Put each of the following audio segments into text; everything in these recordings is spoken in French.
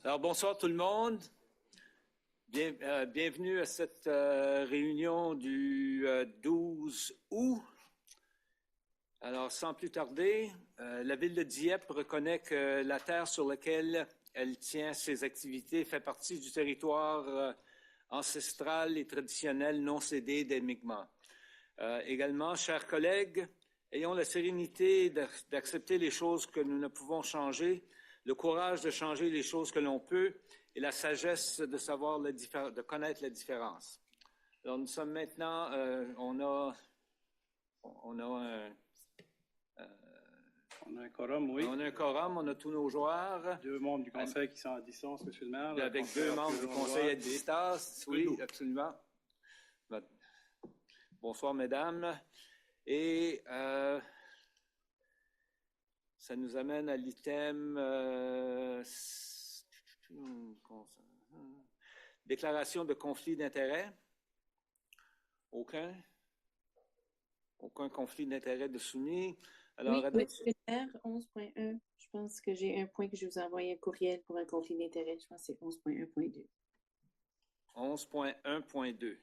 Alors, bonsoir tout le monde. Bienvenue à cette réunion du 12 août. Alors, sans plus tarder, la ville de Dieppe reconnaît que la terre sur laquelle elle tient ses activités fait partie du territoire ancestral et traditionnel non cédé des Mi'kmaq. Également, chers collègues, ayons la sérénité d'accepter les choses que nous ne pouvons changer, le courage de changer les choses que l'on peut et la sagesse de savoir de connaître la différence. Alors, nous sommes maintenant, on a un quorum, oui. On a un quorum, on a tous nos joueurs. 2 membres du conseil qui sont à distance, M. le maire. Avec 2 membres du conseil à distance, oui, absolument. Bonsoir, mesdames. Et ça nous amène à l'item déclaration de conflit d'intérêts. Aucun conflit d'intérêts de soumis. Alors, oui, M. le maire, 11.1. Je pense que j'ai un point que je vous ai envoyé un courriel pour un conflit d'intérêts. Je pense que c'est 11.1.2. 11.1.2.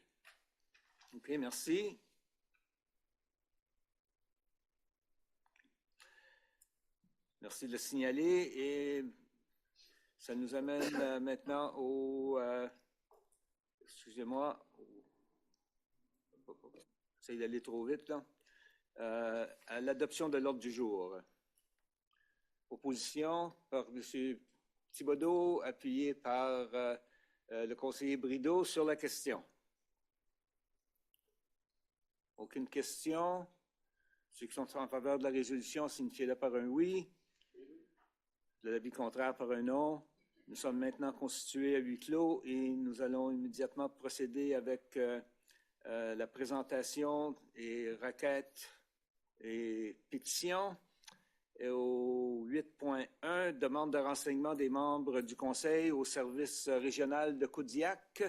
OK, merci. Merci de le signaler et ça nous amène maintenant au... excusez-moi, j'essaie d'aller trop vite là. À l'adoption de l'ordre du jour. Opposition par M. Thibodeau, appuyé par le conseiller Brideau sur la question. Aucune question. Ceux qui sont en faveur de la résolution, signifiez-le par un oui. De l'avis contraire par un non. Nous sommes maintenant constitués à huis clos et nous allons immédiatement procéder avec la présentation et requêtes et pétitions. Et au 8.1, demande de renseignement des membres du Conseil au service régional de Kodiak.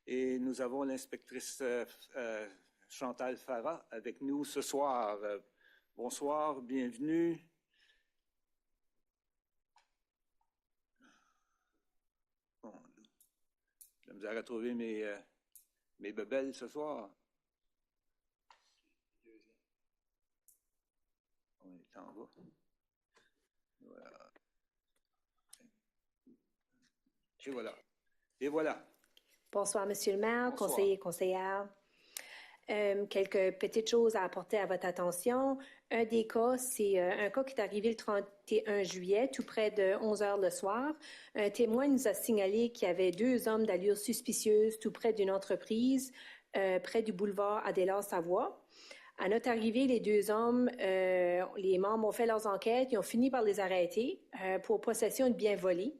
Et nous avons l'inspectrice Chantal Farah avec nous ce soir. Bonsoir, bienvenue. Je vais me retrouver mes bebelles ce soir. On est en bas. Voilà. Et voilà. Et voilà. Bonsoir, Monsieur le maire, Bonsoir. conseiller et conseillère. Quelques petites choses à apporter à votre attention. Un des cas, c'est un cas qui est arrivé le 31 juillet, tout près de 11 heures le soir. Un témoin nous a signalé qu'il y avait 2 hommes d'allure suspicieuse tout près d'une entreprise, près du boulevard Adélard-Savoie. À notre arrivée, les 2 hommes, les membres ont fait leurs enquêtes, ils ont fini par les arrêter pour possession de biens volés.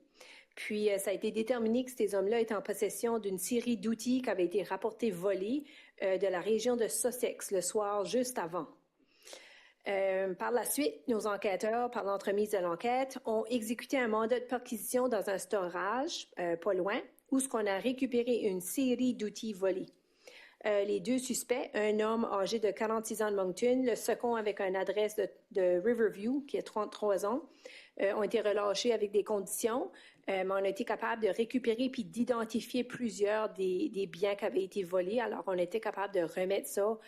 Puis, ça a été déterminé que ces hommes-là étaient en possession d'une série d'outils qui avaient été rapportés volés de la région de Sussex le soir juste avant. Par la suite, nos enquêteurs, par l'entremise de l'enquête, ont exécuté un mandat de perquisition dans un storage pas loin, où ce qu'on a récupéré une série d'outils volés. Les 2 suspects, un homme âgé de 46 ans de Moncton, le second avec une adresse de Riverview, qui a 33 ans, ont été relâchés avec des conditions, mais on a été capable de récupérer puis d'identifier plusieurs des biens qui avaient été volés. Alors, on était capable de remettre ça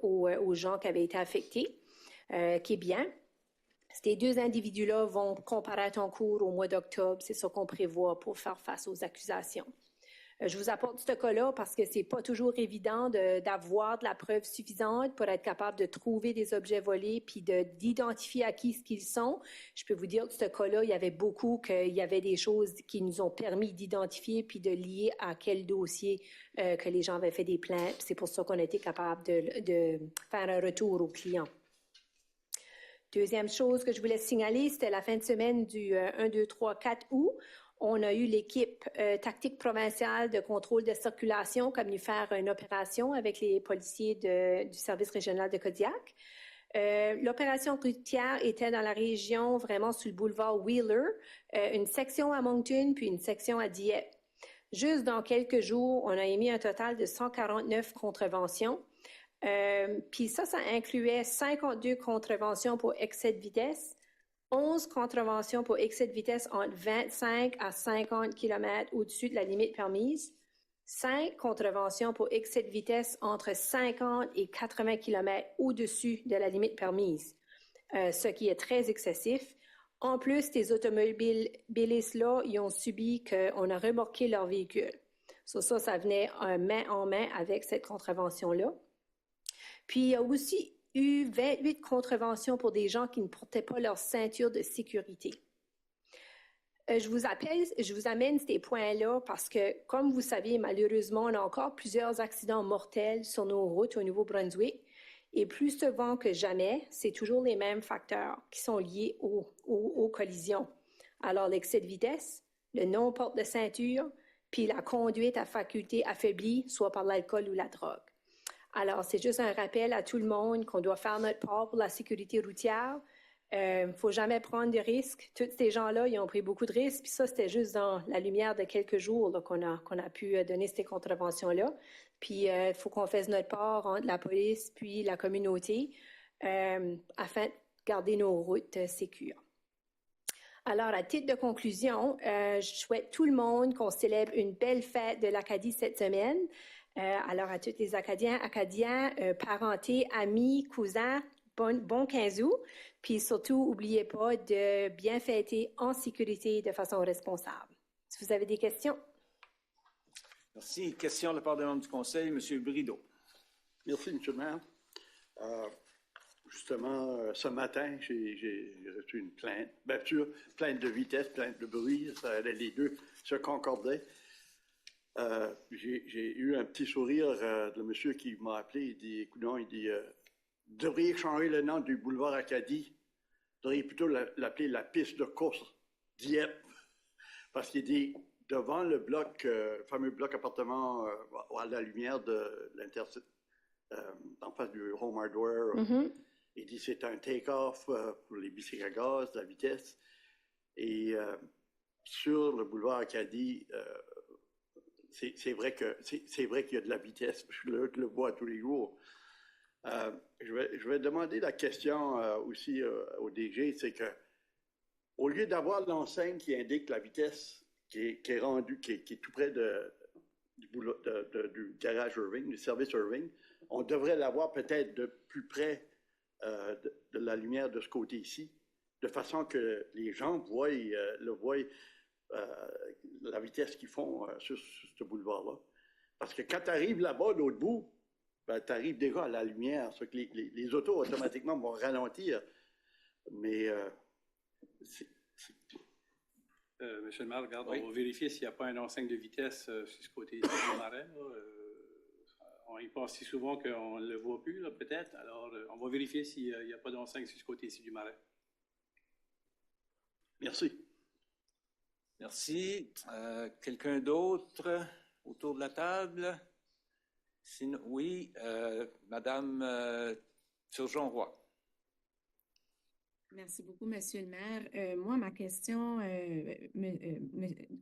aux gens qui avaient été affectés, qui est bien. Ces 2 individus-là vont comparaître en cours au mois d'octobre. C'est ça qu'on prévoit pour faire face aux accusations. Je vous apporte ce cas-là parce que c'est pas toujours évident d'avoir de la preuve suffisante pour être capable de trouver des objets volés puis d'identifier à qui ce qu'ils sont. Je peux vous dire que ce cas-là, il y avait beaucoup qu'il y avait des choses qui nous ont permis d'identifier puis de lier à quel dossier que les gens avaient fait des plaintes. C'est pour ça qu'on a été capable de faire un retour aux clients. Deuxième chose que je voulais signaler, c'était la fin de semaine du 1, 2, 3, 4 août. On a eu l'équipe tactique provinciale de contrôle de circulation qui a venu faire une opération avec les policiers du service régional de Kodiak. L'opération routière était dans la région, vraiment sur le boulevard Wheeler, une section à Moncton puis une section à Dieppe. Juste dans quelques jours, on a émis un total de 149 contraventions. Puis ça incluait 52 contraventions pour excès de vitesse, 11 contraventions pour excès de vitesse entre 25 à 50 km au-dessus de la limite permise, 5 contraventions pour excès de vitesse entre 50 et 80 km au-dessus de la limite permise, ce qui est très excessif. En plus, ces automobilistes-là, ils ont subi qu'on a remorqué leur véhicule. Ça venait main en main avec cette contravention-là. Puis, il y a aussi eu 28 contraventions pour des gens qui ne portaient pas leur ceinture de sécurité. Je vous amène ces points-là parce que, comme vous savez, malheureusement, on a encore plusieurs accidents mortels sur nos routes au Nouveau-Brunswick. Et plus souvent que jamais, c'est toujours les mêmes facteurs qui sont liés aux collisions. Alors, l'excès de vitesse, le non-port de ceinture, puis la conduite à faculté affaiblie, soit par l'alcool ou la drogue. Alors, c'est juste un rappel à tout le monde qu'on doit faire notre part pour la sécurité routière. Il ne faut jamais prendre de risques. Tous ces gens-là, ils ont pris beaucoup de risques. Puis ça, c'était juste dans la lumière de quelques jours là, qu'on a pu donner ces contraventions-là. Puis il faut qu'on fasse notre part entre la police puis la communauté afin de garder nos routes sécures. Alors, à titre de conclusion, je souhaite tout le monde qu'on célèbre une belle fête de l'Acadie cette semaine. Alors, à tous les Acadiens, parentés, amis, cousins, bon 15 août. Puis surtout, n'oubliez pas de bien fêter en sécurité de façon responsable. Si vous avez des questions. Merci. Question de la part des membres du Conseil, M. Brideau. Merci, M. le maire. Justement, ce matin, j'ai reçu une plainte. Bien sûr, plainte de vitesse, plainte de bruit, les deux se concordaient. J'ai eu un petit sourire de monsieur qui m'a appelé. Il dit, écoutez, vous devriez changer le nom du boulevard Acadie. Vous devriez plutôt l'appeler la piste de course Dieppe. Parce qu'il dit, devant le bloc, fameux bloc appartement à la lumière de l'Intercity, en face du Home Hardware, il dit c'est un take-off pour les bicycles à gaz, la vitesse. Et sur le boulevard Acadie, c'est vrai qu'il y a de la vitesse. Je le vois tous les jours. Je vais demander la question aussi au DG, c'est que au lieu d'avoir l'enseigne qui indique la vitesse qui est rendue, qui est tout près du garage Irving, du service Irving, on devrait l'avoir peut-être de plus près de la lumière de ce côté-ci, de façon que les gens voient la vitesse qu'ils font sur ce boulevard-là. Parce que quand tu arrives là-bas, de l'autre bout, tu arrives déjà à la lumière. Que les autos, automatiquement, vont ralentir. Mais Monsieur le maire, regarde, oui. On va vérifier s'il n'y a pas un enseigne de vitesse sur ce côté-ci du marais. On y pense si souvent qu'on ne le voit plus, là, peut-être. Alors, on va vérifier s'il n'y a pas d'enseigne sur ce côté-ci du marais. merci. Merci. Quelqu'un d'autre autour de la table? Sinon, oui, Madame Turgeon-Roy. Merci beaucoup, Monsieur le maire. Moi, ma question,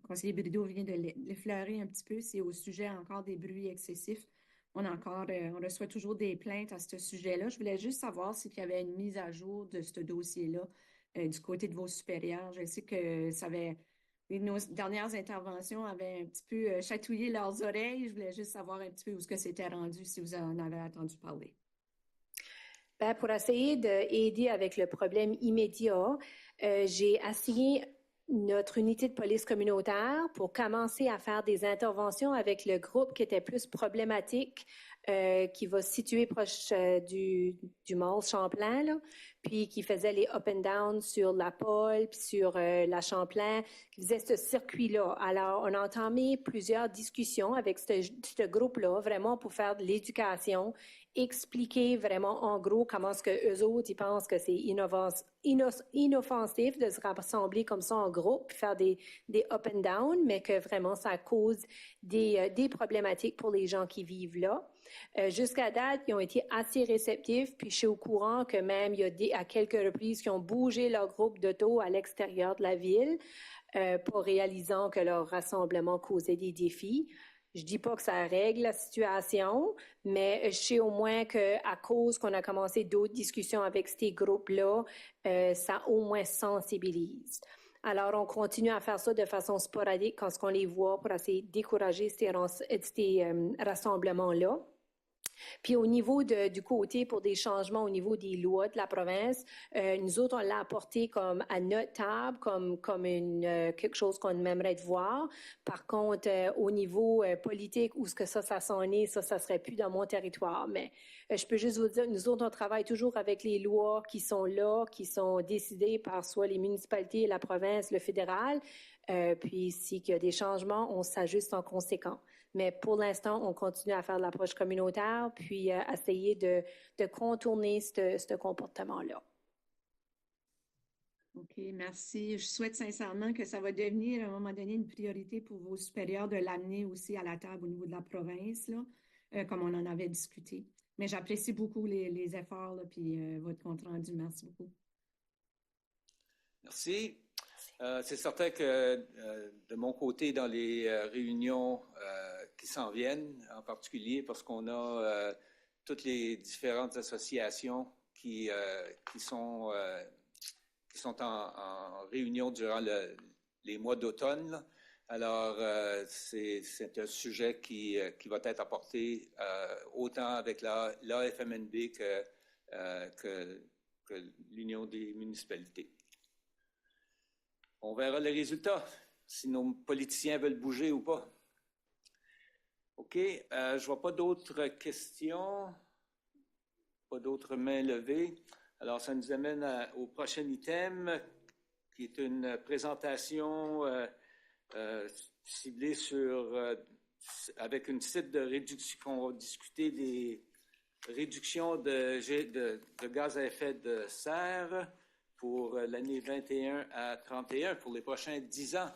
conseiller Brideau vient de l'effleurer un petit peu, c'est au sujet encore des bruits excessifs. On reçoit toujours des plaintes à ce sujet-là. Je voulais juste savoir s'il y avait une mise à jour de ce dossier-là du côté de vos supérieurs. Je sais que nos dernières interventions avaient un petit peu chatouillé leurs oreilles. Je voulais juste savoir un petit peu où c'était rendu, si vous en avez entendu parler. Bien, pour essayer d'aider avec le problème immédiat, j'ai assigné notre unité de police communautaire pour commencer à faire des interventions avec le groupe qui était plus problématique, qui va se situer proche du mall Champlain, là, puis qui faisait les up and down sur la Pole, puis sur la Champlain, qui faisait ce circuit-là. Alors, on a entamé plusieurs discussions avec ce groupe-là, vraiment pour faire de l'éducation, expliquer vraiment en gros comment est-ce que eux autres, ils pensent que c'est inoffensif de se rassembler comme ça en groupe, puis faire des up and down, mais que vraiment ça cause des problématiques pour les gens qui vivent là. Jusqu'à date, ils ont été assez réceptifs, puis je suis au courant que même il y a à quelques reprises qui ont bougé leur groupe d'auto à l'extérieur de la ville, pour réalisant que leur rassemblement causait des défis. Je dis pas que ça règle la situation, mais je sais au moins qu'à cause qu'on a commencé d'autres discussions avec ces groupes-là, ça au moins sensibilise. Alors, on continue à faire ça de façon sporadique quand on les voit pour essayer de décourager ces rassemblements-là. Puis au niveau du côté pour des changements au niveau des lois de la province, nous autres, on l'a apporté comme à notre table, comme quelque chose qu'on aimerait voir. Par contre, au niveau politique, où est-ce que ça s'en est, ça serait plus dans mon territoire. Mais je peux juste vous dire, nous autres, on travaille toujours avec les lois qui sont là, qui sont décidées par soit les municipalités, la province, le fédéral. Puis s'il y a des changements, on s'ajuste en conséquence. Mais pour l'instant, on continue à faire de l'approche communautaire, puis essayer de contourner ce comportement-là. OK, merci. Je souhaite sincèrement que ça va devenir à un moment donné une priorité pour vos supérieurs de l'amener aussi à la table au niveau de la province, là, comme on en avait discuté. Mais j'apprécie beaucoup les efforts, là, puis votre compte rendu. Merci beaucoup. Merci. C'est certain que de mon côté, dans les réunions qui s'en viennent, en particulier parce qu'on a toutes les différentes associations qui sont en réunion durant les mois d'automne. Alors, c'est un sujet qui va être apporté autant avec l'AFMNB que l'Union des municipalités. On verra les résultats, si nos politiciens veulent bouger ou pas. OK, je ne vois pas d'autres questions, pas d'autres mains levées. Alors, ça nous amène au prochain item, qui est une présentation ciblée avec une site de réduction. On va discuter des réductions de gaz à effet de serre pour l'année 21 à 31, pour les prochains 10 ans.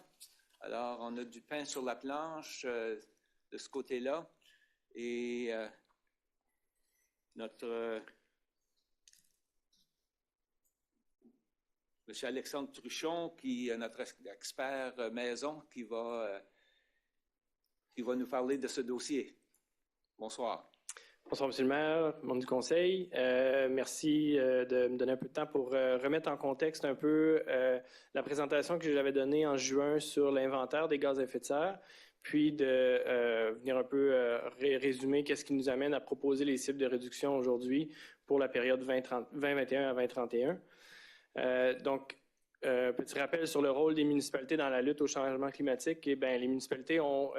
Alors, on a du pain sur la planche de ce côté-là. Et notre M. Alexandre Truchon, qui est notre expert maison, qui va nous parler de ce dossier. Bonsoir. Bonsoir, M. le maire, membre du conseil. Merci de me donner un peu de temps pour remettre en contexte un peu la présentation que j'avais donnée en juin sur l'inventaire des gaz à effet de serre, puis de venir un peu résumer qu'est-ce qui nous amène à proposer les cibles de réduction aujourd'hui pour la période 2021 à 2031. Donc, petit rappel sur le rôle des municipalités dans la lutte au changement climatique. Eh bien, les municipalités ont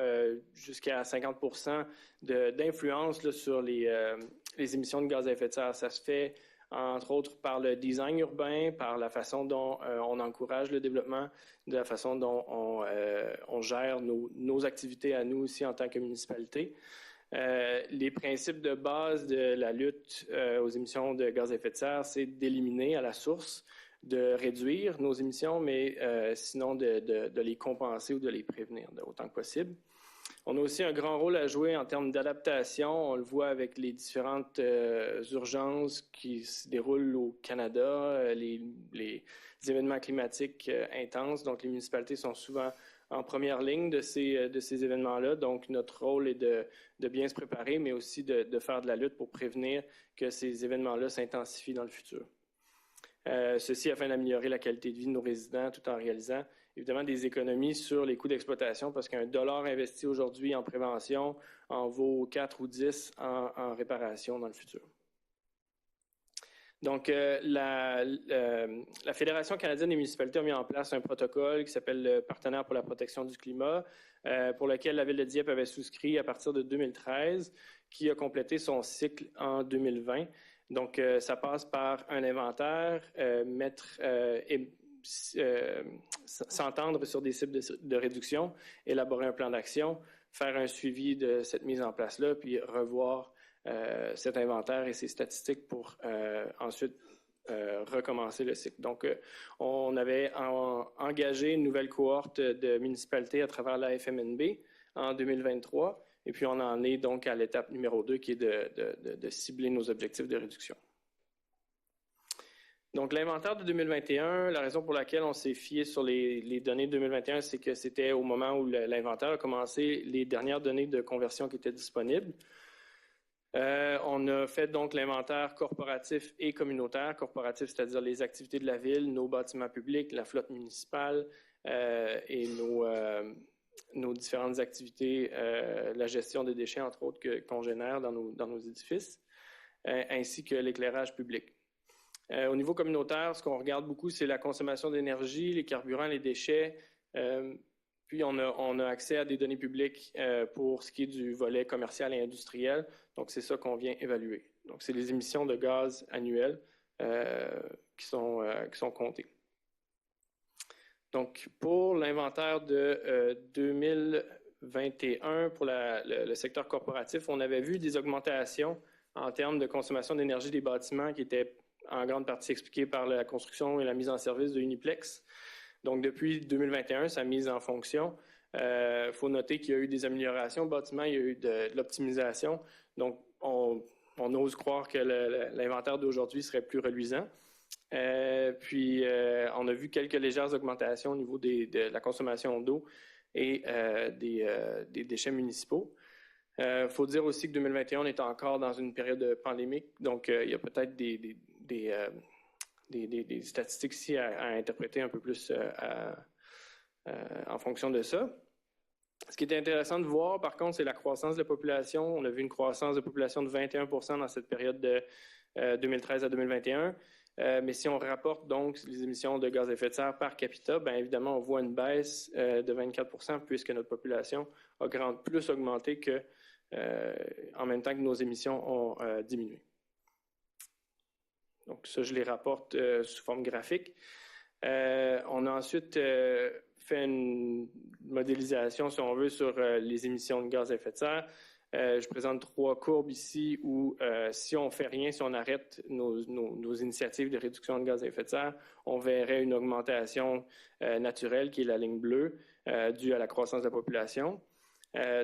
jusqu'à 50% d'influence sur les émissions de gaz à effet de serre. Ça se fait, entre autres, par le design urbain, par la façon dont on encourage le développement, de la façon dont on gère nos activités à nous aussi en tant que municipalité. Les principes de base de la lutte aux émissions de gaz à effet de serre, c'est d'éliminer à la source, de réduire nos émissions, mais sinon de les compenser ou de les prévenir autant que possible. On a aussi un grand rôle à jouer en termes d'adaptation. On le voit avec les différentes urgences qui se déroulent au Canada, les événements climatiques intenses. Donc, les municipalités sont souvent en première ligne de ces événements-là. Donc, notre rôle est de bien se préparer, mais aussi de faire de la lutte pour prévenir que ces événements-là s'intensifient dans le futur. Ceci afin d'améliorer la qualité de vie de nos résidents tout en réalisant évidemment des économies sur les coûts d'exploitation parce qu'un dollar investi aujourd'hui en prévention en vaut 4 ou 10 en réparation dans le futur. Donc, la Fédération canadienne des municipalités a mis en place un protocole qui s'appelle le Partenaire pour la protection du climat, pour lequel la Ville de Dieppe avait souscrit à partir de 2013, qui a complété son cycle en 2020. Donc, ça passe par un inventaire, s'entendre sur des cibles de réduction, élaborer un plan d'action, faire un suivi de cette mise en place-là, puis revoir cet inventaire et ses statistiques pour ensuite recommencer le cycle. Donc, on avait engagé une nouvelle cohorte de municipalités à travers la FMNB en 2023. Et puis, on en est donc à l'étape numéro 2 qui est de cibler nos objectifs de réduction. Donc, l'inventaire de 2021, la raison pour laquelle on s'est fié sur les données de 2021, c'est que c'était au moment où l'inventaire a commencé les dernières données de conversion qui étaient disponibles. On a fait donc l'inventaire corporatif et communautaire. Corporatif, c'est-à-dire les activités de la ville, nos bâtiments publics, la flotte municipale et nos différentes activités, la gestion des déchets, entre autres, qu'on génère dans nos édifices, ainsi que l'éclairage public. Au niveau communautaire, ce qu'on regarde beaucoup, c'est la consommation d'énergie, les carburants, les déchets. Puis, on a accès à des données publiques pour ce qui est du volet commercial et industriel. Donc, c'est ça qu'on vient évaluer. Donc, c'est les émissions de gaz annuelles qui sont comptées. Donc, pour l'inventaire de 2021, pour le secteur corporatif, on avait vu des augmentations en termes de consommation d'énergie des bâtiments qui étaient en grande partie expliquées par la construction et la mise en service de Uniplex. Donc, depuis 2021, sa mise en fonction, faut noter qu'il y a eu des améliorations au bâtiment, il y a eu de l'optimisation. Donc, on ose croire que l'inventaire d'aujourd'hui serait plus reluisant. Puis, on a vu quelques légères augmentations au niveau de la consommation d'eau et des déchets municipaux. Il faut dire aussi que 2021, on est encore dans une période pandémique, donc il y a peut-être des statistiques ici à interpréter un peu plus en fonction de ça. Ce qui est intéressant de voir, par contre, c'est la croissance de la population. On a vu une croissance de population de 21% dans cette période de 2013 à 2021. Mais si on rapporte donc les émissions de gaz à effet de serre par capita, bien évidemment, on voit une baisse de 24% puisque notre population a plus augmenté en même temps que nos émissions ont diminué. Donc ça, je les rapporte sous forme graphique. On a ensuite fait une modélisation, si on veut, sur les émissions de gaz à effet de serre. Je présente 3 courbes ici où, si on ne fait rien, si on arrête nos initiatives de réduction de gaz à effet de serre, on verrait une augmentation naturelle, qui est la ligne bleue, due à la croissance de la population.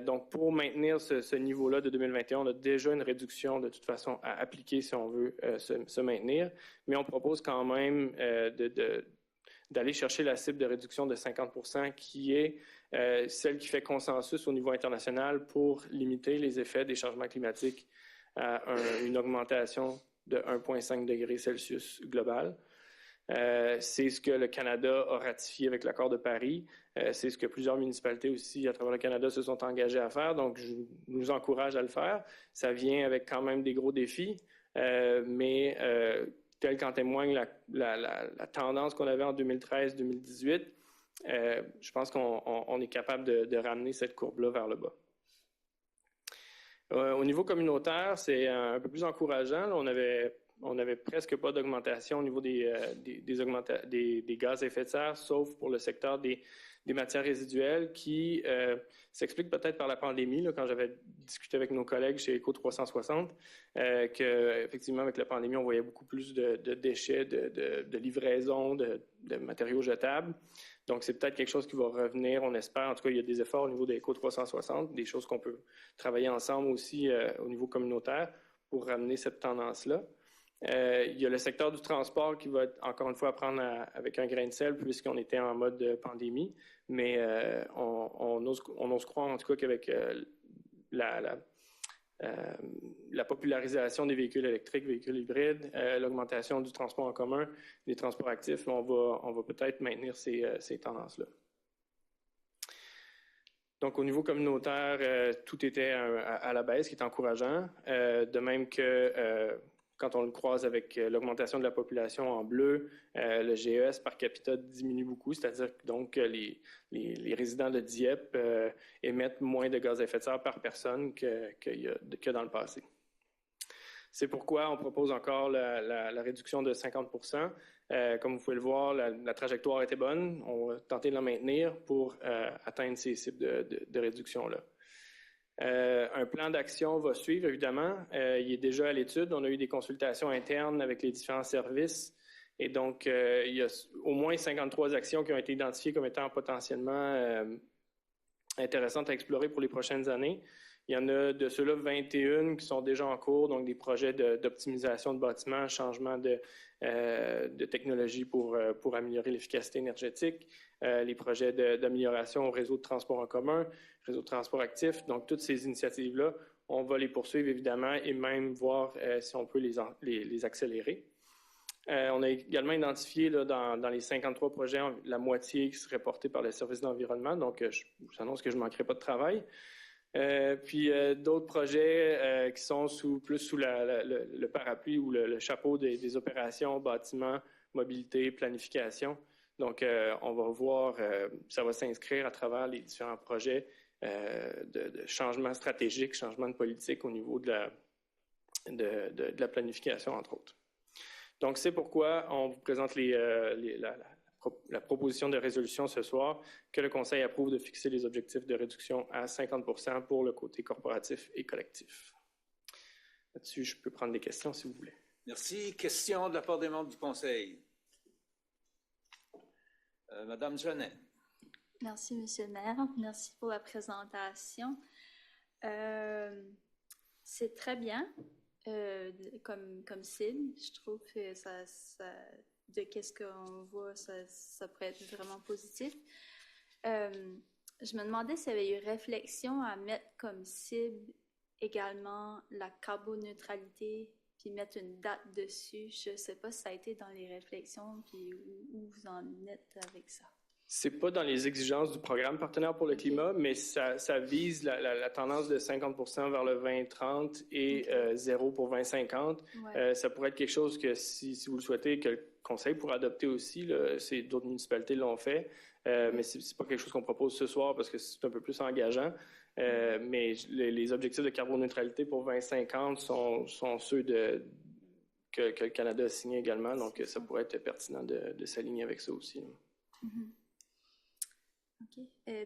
Donc, pour maintenir ce niveau-là de 2021, on a déjà une réduction de toute façon à appliquer si on veut se maintenir, mais on propose quand même d'aller chercher la cible de réduction de 50%, qui est celle qui fait consensus au niveau international pour limiter les effets des changements climatiques à une augmentation de 1,5 degrés Celsius global. C'est ce que le Canada a ratifié avec l'accord de Paris. C'est ce que plusieurs municipalités aussi à travers le Canada se sont engagées à faire. Donc, je nous encourage à le faire. Ça vient avec quand même des gros défis, mais tel qu'en témoigne la tendance qu'on avait en 2013-2018, je pense qu'on est capable de ramener cette courbe-là vers le bas. Au niveau communautaire, c'est un peu plus encourageant. Là, on avait presque pas d'augmentation au niveau des gaz à effet de serre, sauf pour le secteur des matières résiduelles qui s'explique peut-être par la pandémie, là, quand j'avais discuté avec nos collègues chez Eco360, qu'effectivement, avec la pandémie, on voyait beaucoup plus de déchets, de livraison, de matériaux jetables. Donc, c'est peut-être quelque chose qui va revenir, on espère. En tout cas, il y a des efforts au niveau de Eco360, des choses qu'on peut travailler ensemble aussi au niveau communautaire pour ramener cette tendance-là. Il y a le secteur du transport qui va, encore une fois, prendre avec un grain de sel puisqu'on était en mode pandémie, mais on ose croire en tout cas qu'avec la popularisation des véhicules électriques, véhicules hybrides, l'augmentation du transport en commun, des transports actifs, on va peut-être maintenir ces tendances-là. Donc, au niveau communautaire, tout était à la baisse, ce qui est encourageant, de même que quand on le croise avec l'augmentation de la population en bleu, le GES par capita diminue beaucoup, c'est-à-dire donc que les résidents de Dieppe émettent moins de gaz à effet de serre par personne que dans le passé. C'est pourquoi on propose encore la réduction de 50%. Comme vous pouvez le voir, la trajectoire était bonne. On va tenter de la maintenir pour atteindre ces cibles de réduction-là. Un plan d'action va suivre, évidemment. Il est déjà à l'étude. On a eu des consultations internes avec les différents services. Et donc, il y a au moins 53 actions qui ont été identifiées comme étant potentiellement intéressantes à explorer pour les prochaines années. Il y en a de ceux-là 21 qui sont déjà en cours, donc des projets d'optimisation de bâtiments, changement de technologie pour améliorer l'efficacité énergétique, les projets d'amélioration au réseau de transport en commun, réseau de transport actif. Donc, toutes ces initiatives-là, on va les poursuivre évidemment et même voir si on peut les accélérer. On a également identifié là, dans les 53 projets, la moitié qui serait portée par le service d'environnement. Donc, j'annonce que je ne manquerai pas de travail. Puis d'autres projets qui sont plus sous le parapluie ou le chapeau des opérations, bâtiments, mobilité, planification. Donc, on va voir, ça va s'inscrire à travers les différents projets de changement stratégique, changement de politique au niveau de la planification, entre autres. Donc, c'est pourquoi on vous présente la proposition de résolution ce soir, que le Conseil approuve de fixer les objectifs de réduction à 50% pour le côté corporatif et collectif. Là-dessus, je peux prendre des questions si vous voulez. Merci. Questions de la part des membres du Conseil. Madame Genet. Merci, Monsieur le maire. Merci pour la présentation. C'est très bien comme cible. Je trouve que de qu'est-ce qu'on voit, ça pourrait être vraiment positif. Je me demandais s'il y avait eu réflexion à mettre comme cible également la carboneutralité, puis mettre une date dessus. Je ne sais pas si ça a été dans les réflexions, puis où vous en êtes avec ça. C'est pas dans les exigences du programme Partenaires pour le climat, mais ça vise la tendance de 50% vers le 2030 et 0 pour 2050. Ouais. Ça pourrait être quelque chose que, si vous le souhaitez, que le Conseil pourrait adopter aussi. D'autres municipalités l'ont fait, mais c'est pas quelque chose qu'on propose ce soir parce que c'est un peu plus engageant. Mais les objectifs de carboneutralité pour 2050 sont ceux que le Canada a signé également, donc ça pourrait être pertinent de s'aligner avec ça aussi. OK.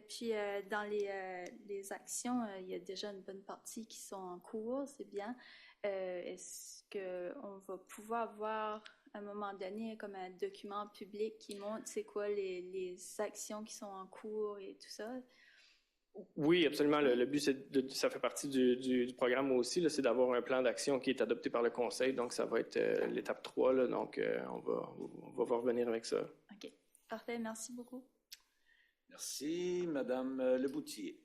Puis, dans les actions, il y a déjà une bonne partie qui sont en cours, c'est bien. Est-ce qu'on va pouvoir avoir, à un moment donné, comme un document public qui montre c'est quoi les actions qui sont en cours et tout ça? Oui, absolument. Le but, ça fait partie du programme aussi, là, c'est d'avoir un plan d'action qui est adopté par le Conseil. Donc, ça va être l'étape 3. Là, donc, on va revenir avec ça. OK. Parfait. Merci beaucoup. Merci. Madame Leboutier.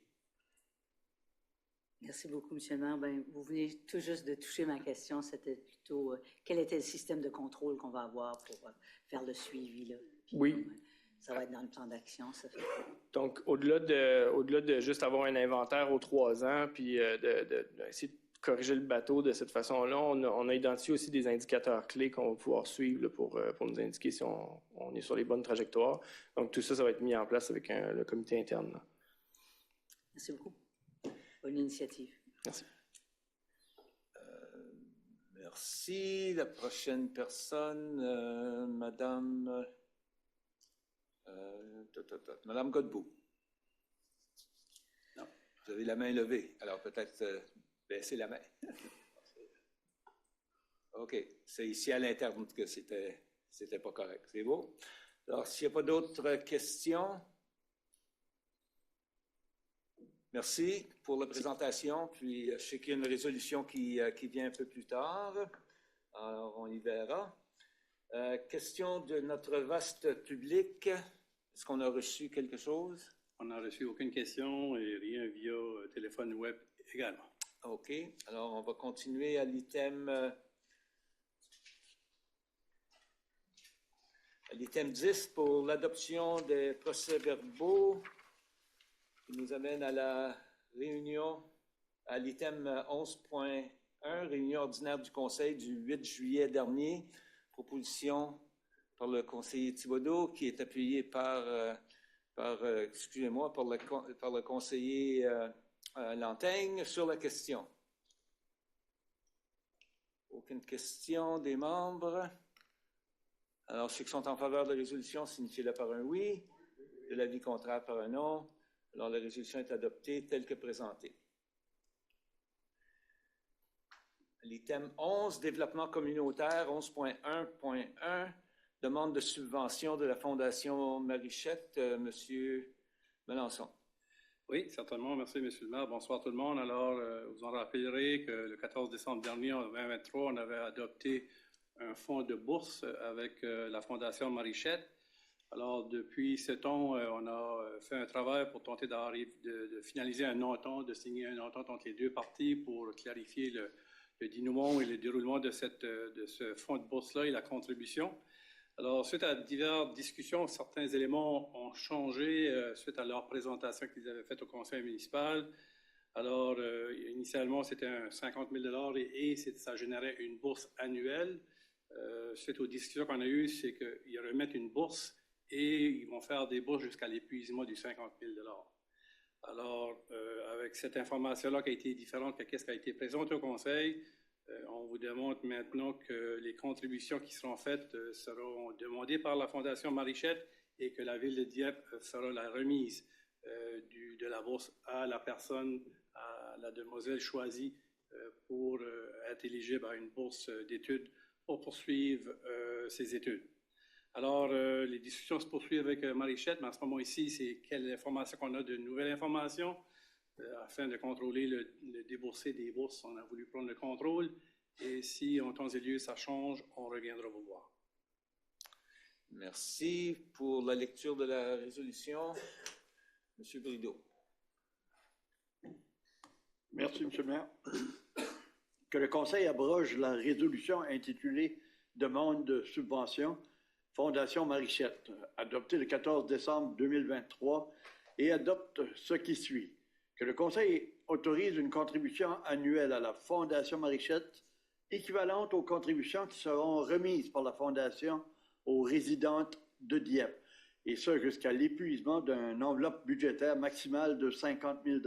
Merci beaucoup, M. le maire. Ben, vous venez tout juste de toucher ma question. C'était plutôt quel était le système de contrôle qu'on va avoir pour faire le suivi, là? Puis, oui. Ça va être dans le plan d'action, ça fait. Donc, au-delà de juste avoir un inventaire aux 3 ans, puis d'essayer de corriger le bateau de cette façon-là, on a identifié aussi des indicateurs clés qu'on va pouvoir suivre là, pour nous indiquer si on est sur les bonnes trajectoires. Donc, tout ça, ça va être mis en place avec le comité interne. Là. Merci beaucoup. Bonne initiative. Merci. Merci. La prochaine personne, Madame Godbout. Non, vous avez la main levée. Alors peut-être baisser la main. OK. C'est ici à l'interne que c'était pas correct. C'est beau. Alors, s'il n'y a pas d'autres questions, merci pour la présentation. Puis, je sais qu'il y a une résolution qui vient un peu plus tard. Alors, on y verra. Question de notre vaste public. Est-ce qu'on a reçu quelque chose? On n'a reçu aucune question et rien via téléphone web également. OK. Alors, on va continuer à l'item 10 pour l'adoption des procès-verbaux qui nous amène à la réunion, à l'item 11.1, réunion ordinaire du Conseil du 8 juillet dernier. Proposition par le conseiller Thibodeau qui est appuyé par le conseiller Lantaigne sur la question. Aucune question des membres. Alors, ceux qui sont en faveur de la résolution, signifiez-le par un oui. De l'avis contraire par un non. Alors, la résolution est adoptée telle que présentée. L'item 11, développement communautaire, 11.1.1, demande de subvention de la Fondation Marichette, Monsieur Melançon. Oui, certainement. Merci, M. le maire. Bonsoir tout le monde. Alors, vous en rappellerez que le 14 décembre dernier, en 2023, on avait adopté un fonds de bourse avec la Fondation Marichette. Alors, depuis ce temps, on a fait un travail pour tenter de finaliser un entente, de signer une entente entre les deux parties pour clarifier le dénouement et le déroulement de ce fonds de bourse-là et la contribution. Alors, suite à diverses discussions, certains éléments ont changé suite à leur présentation qu'ils avaient faite au conseil municipal. Alors, initialement, c'était un 50 000 et ça générait une bourse annuelle. Suite aux discussions qu'on a eues, c'est qu'ils remettent une bourse et ils vont faire des bourses jusqu'à l'épuisement du 50 000 $. Alors, avec cette information-là qui a été différente que ce qui a été présenté au conseil, on vous démontre maintenant que les contributions qui seront faites seront demandées par la Fondation Marichette et que la Ville de Dieppe fera la remise de la bourse à la personne, à la demoiselle choisie pour être éligible à une bourse d'études pour poursuivre ses études. Alors, les discussions se poursuivent avec Marichette, mais en ce moment ici, c'est quelle information qu'on a de nouvelles informations afin de contrôler le déboursé des bourses. On a voulu prendre le contrôle et si en temps et lieu ça change, on reviendra vous voir. Merci. Pour la lecture de la résolution, M. Brideau. Merci, M. le maire. Que le Conseil abroge la résolution intitulée « Demande de subvention Fondation Marichette », adoptée le 14 décembre 2023, et adopte ce qui suit. Que le Conseil autorise une contribution annuelle à la Fondation Marichette équivalente aux contributions qui seront remises par la Fondation aux résidentes de Dieppe, et ce jusqu'à l'épuisement d'une enveloppe budgétaire maximale de 50 000 $.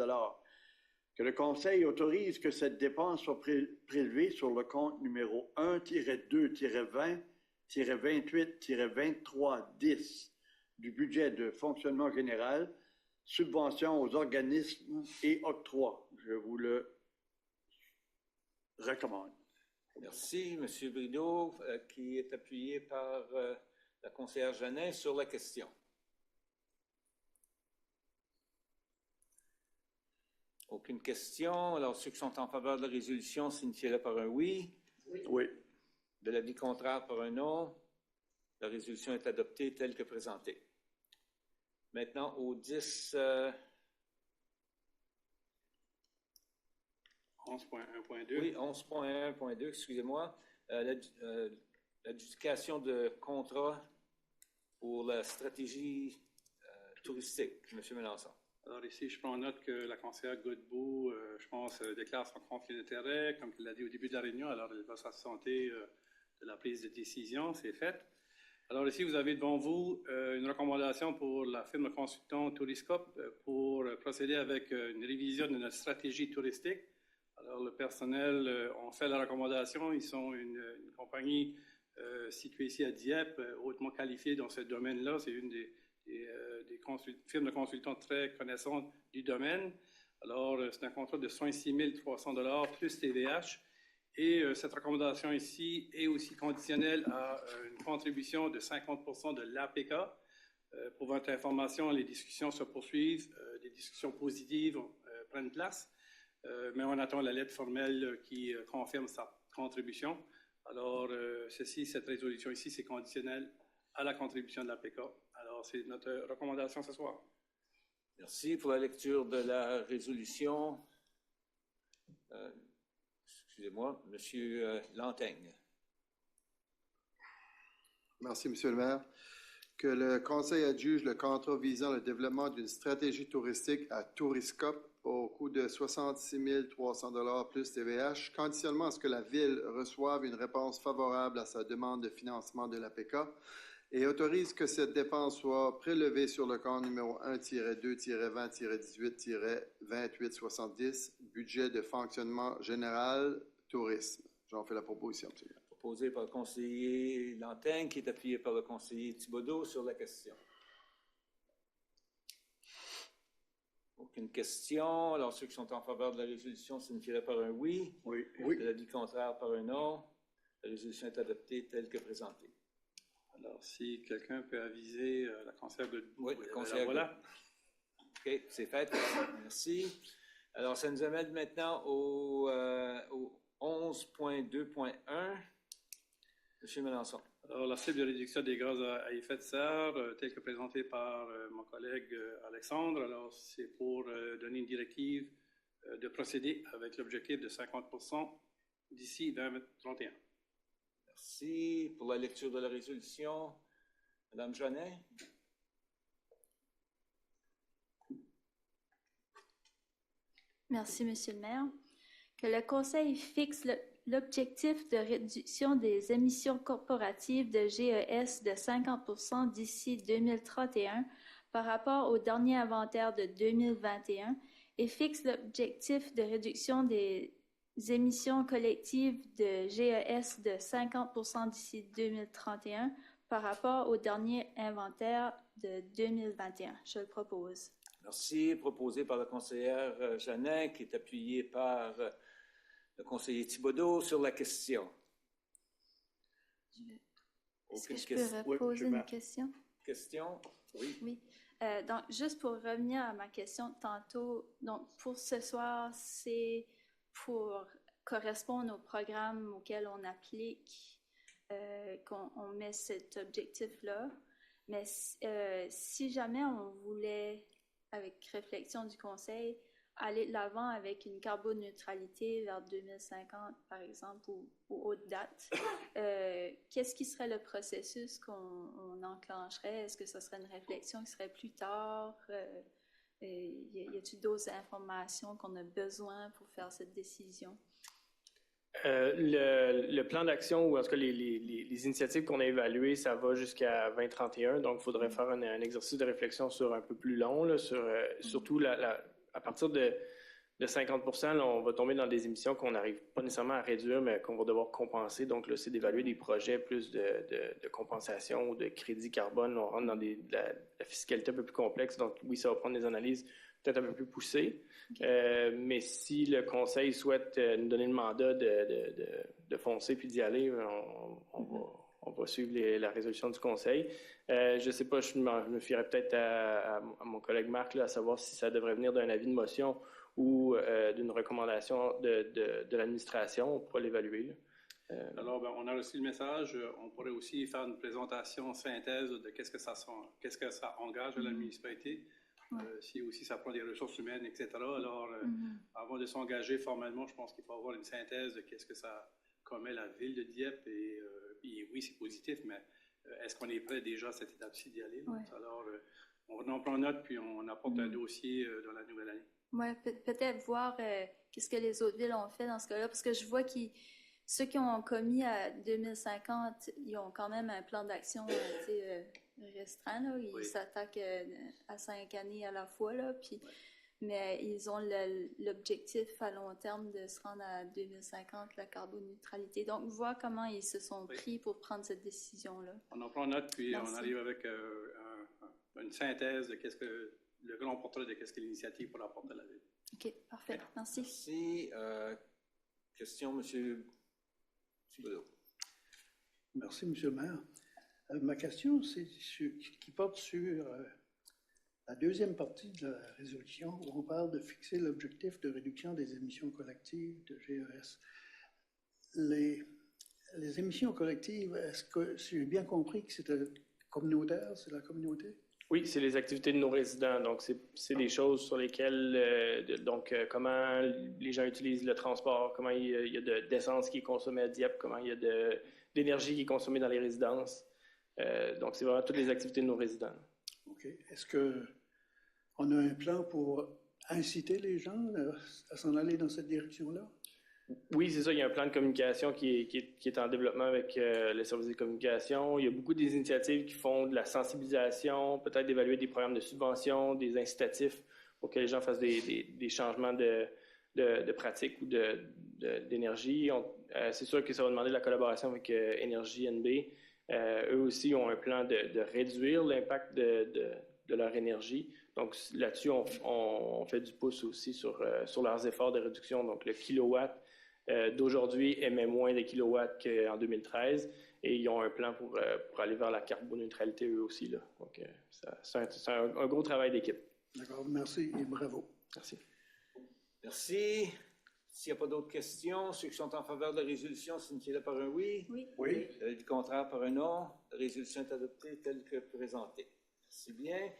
Que le Conseil autorise que cette dépense soit prélevée sur le compte numéro 1-2-20-28-23-10 du budget de fonctionnement général, subventions aux organismes et octrois. Je vous le recommande. Merci, M. Brideau, qui est appuyé par la conseillère Janin sur la question. Aucune question. Alors, ceux qui sont en faveur de la résolution, signifiez-le par un oui. Oui. De l'avis contraire, par un non. La résolution est adoptée telle que présentée. Maintenant, au 10... 11.1.2. Oui, 11.1.2, excusez-moi. L'adjudication de contrat pour la stratégie touristique. M. Mélenchon. Alors ici, je prends note que la conseillère Godbout, je pense, déclare son conflit d'intérêt, comme elle l'a dit au début de la réunion. Alors, elle va s'absenter de la prise de décision. C'est fait. Alors ici, vous avez devant vous une recommandation pour la firme consultant Touriscope pour procéder avec une révision de notre stratégie touristique. Alors, le personnel ont fait la recommandation. Ils sont une compagnie située ici à Dieppe, hautement qualifiée dans ce domaine-là. C'est une des firmes de consultants très connaissantes du domaine. Alors, c'est un contrat de 66 300 $ plus TVH. Et cette recommandation ici est aussi conditionnelle à une contribution de 50 % de l'APK. Pour votre information, les discussions se poursuivent. Des discussions positives prennent place. Mais on attend la lettre formelle qui confirme sa contribution. Alors, cette résolution ici, c'est conditionnel à la contribution de l'APK. Alors, c'est notre recommandation ce soir. Merci pour la lecture de la résolution. Excusez-moi, M. Lantaigne. Merci, M. le maire. Que le Conseil adjuge le contrat visant le développement d'une stratégie touristique à Touriscope au coût de 66 300 $ plus TVH, conditionnement à ce que la Ville reçoive une réponse favorable à sa demande de financement de l'APK et autorise que cette dépense soit prélevée sur le compte numéro 1-2-20-18-28-70, budget de fonctionnement général, tourisme. J'en fais la proposition, M. le maire. Proposé par le conseiller Lantaigne, qui est appuyé par le conseiller Thibodeau sur la question. Aucune question. Alors, ceux qui sont en faveur de la résolution signifieraient par un oui. Oui. De l'avis contraire, par un non. La résolution est adoptée telle que présentée. Alors, si quelqu'un peut aviser la conseillère Godbout. Oui, conseillère voilà. OK, c'est fait. Merci. Alors, ça nous amène maintenant au 11.2.1. Monsieur Melançon. Alors, la cible de réduction des gaz à effet de serre, telle que présentée par mon collègue Alexandre, alors c'est pour donner une directive de procéder avec l'objectif de 50% d'ici 2031. Merci. Pour la lecture de la résolution, Madame Jeannet. Merci, Monsieur le maire. Que le Conseil fixe l'objectif de réduction des émissions corporatives de GES de 50% d'ici 2031 par rapport au dernier inventaire de 2021 et fixe l'objectif de réduction des émissions collectives de GES de 50% d'ici 2031 par rapport au dernier inventaire de 2021. Je le propose. Merci. Proposé par la conseillère Jeannet, qui est appuyée par le conseiller Thibodeau sur la question. Est-ce que je peux reposer une question? Question? Oui. Oui. Donc, juste pour revenir à ma question de tantôt, donc pour ce soir, c'est pour correspondre au programme auquel on applique, qu'on met cet objectif-là. Mais si jamais on voulait, avec réflexion du Conseil, aller de l'avant avec une carboneutralité vers 2050, par exemple, ou autre date, qu'est-ce qui serait le processus qu'on enclencherait? Est-ce que ce serait une réflexion qui serait plus tard? Y a-t-il d'autres informations qu'on a besoin pour faire cette décision? Le plan d'action, ou en tout cas les initiatives qu'on a évaluées, ça va jusqu'à 2031. Donc, il faudrait faire un exercice de réflexion sur un peu plus long, là, surtout à partir de 50%, là, on va tomber dans des émissions qu'on n'arrive pas nécessairement à réduire, mais qu'on va devoir compenser. Donc, là, c'est d'évaluer des projets plus de compensation ou de crédit carbone. On rentre dans la fiscalité un peu plus complexe. Donc, oui, ça va prendre des analyses peut-être un peu plus poussées. Okay. Mais si le Conseil souhaite nous donner le mandat de foncer puis d'y aller, on va suivre la résolution du Conseil. Je ne sais pas, je me fierais peut-être à mon collègue Marc là, à savoir si ça devrait venir d'un avis de motion ou d'une recommandation de l'administration. On pourra l'évaluer. Alors, on a reçu le message. On pourrait aussi faire une présentation synthèse de qu'est-ce que ça engage à la municipalité. Si aussi ça prend des ressources humaines, etc. Alors, avant de s'engager formellement, je pense qu'il faut avoir une synthèse de qu'est-ce que ça commet la ville de Dieppe. Et oui, c'est positif, mais est-ce qu'on est prêt déjà à cette étape-ci d'y aller? Ouais. Alors, on en prend note, puis on apporte un dossier dans la nouvelle année. Oui, peut-être voir qu'est-ce que les autres villes ont fait dans ce cas-là, parce que je vois ceux qui ont commis à 2050, ils ont quand même un plan d'action restreint. Là. Ils s'attaquent à 5 années à la fois, là, mais ils ont l'objectif à long terme de se rendre à 2050, la carboneutralité. Donc, voir comment ils se sont pris pour prendre cette décision-là. On en prend note, puis on arrive avec une synthèse de qu'est-ce que le grand portrait de qu'est-ce que l'initiative pourra apporter à la ville. OK, parfait. Merci. Merci. Question, M. Thibodeau. Merci, M. le maire. Ma question, c'est qui porte sur la deuxième partie de la résolution où on parle de fixer l'objectif de réduction des émissions collectives de GES. Les émissions collectives, est-ce que j'ai bien compris que c'était communautaire, c'est la communauté? Oui, c'est les activités de nos résidents. Donc, c'est des choses sur lesquelles, comment les gens utilisent le transport, comment il y a d'essence qui est consommée à Dieppe, comment il y a d'énergie qui est consommée dans les résidences. Donc, c'est vraiment toutes les activités de nos résidents. OK. Est-ce qu'on a un plan pour inciter les gens à s'en aller dans cette direction-là? Oui, c'est ça. Il y a un plan de communication qui est en développement avec les services de communication. Il y a beaucoup des initiatives qui font de la sensibilisation, peut-être d'évaluer des programmes de subvention, des incitatifs pour que les gens fassent des changements de pratique ou d'énergie. C'est sûr que ça va demander de la collaboration avec Énergie NB. Eux aussi ont un plan de réduire l'impact de leur énergie. Donc là-dessus, on fait du pouce aussi sur leurs efforts de réduction. Donc le kilowatt d'aujourd'hui émet moins de kilowatts qu'en 2013 et ils ont un plan pour aller vers la carboneutralité eux aussi. Là. Donc c'est un gros travail d'équipe. D'accord, merci et bravo. Merci. Merci. S'il n'y a pas d'autres questions, ceux qui sont en faveur de la résolution, signifiez-le par un oui. Oui. Du contraire, par un non. La résolution est adoptée telle que présentée. Merci bien.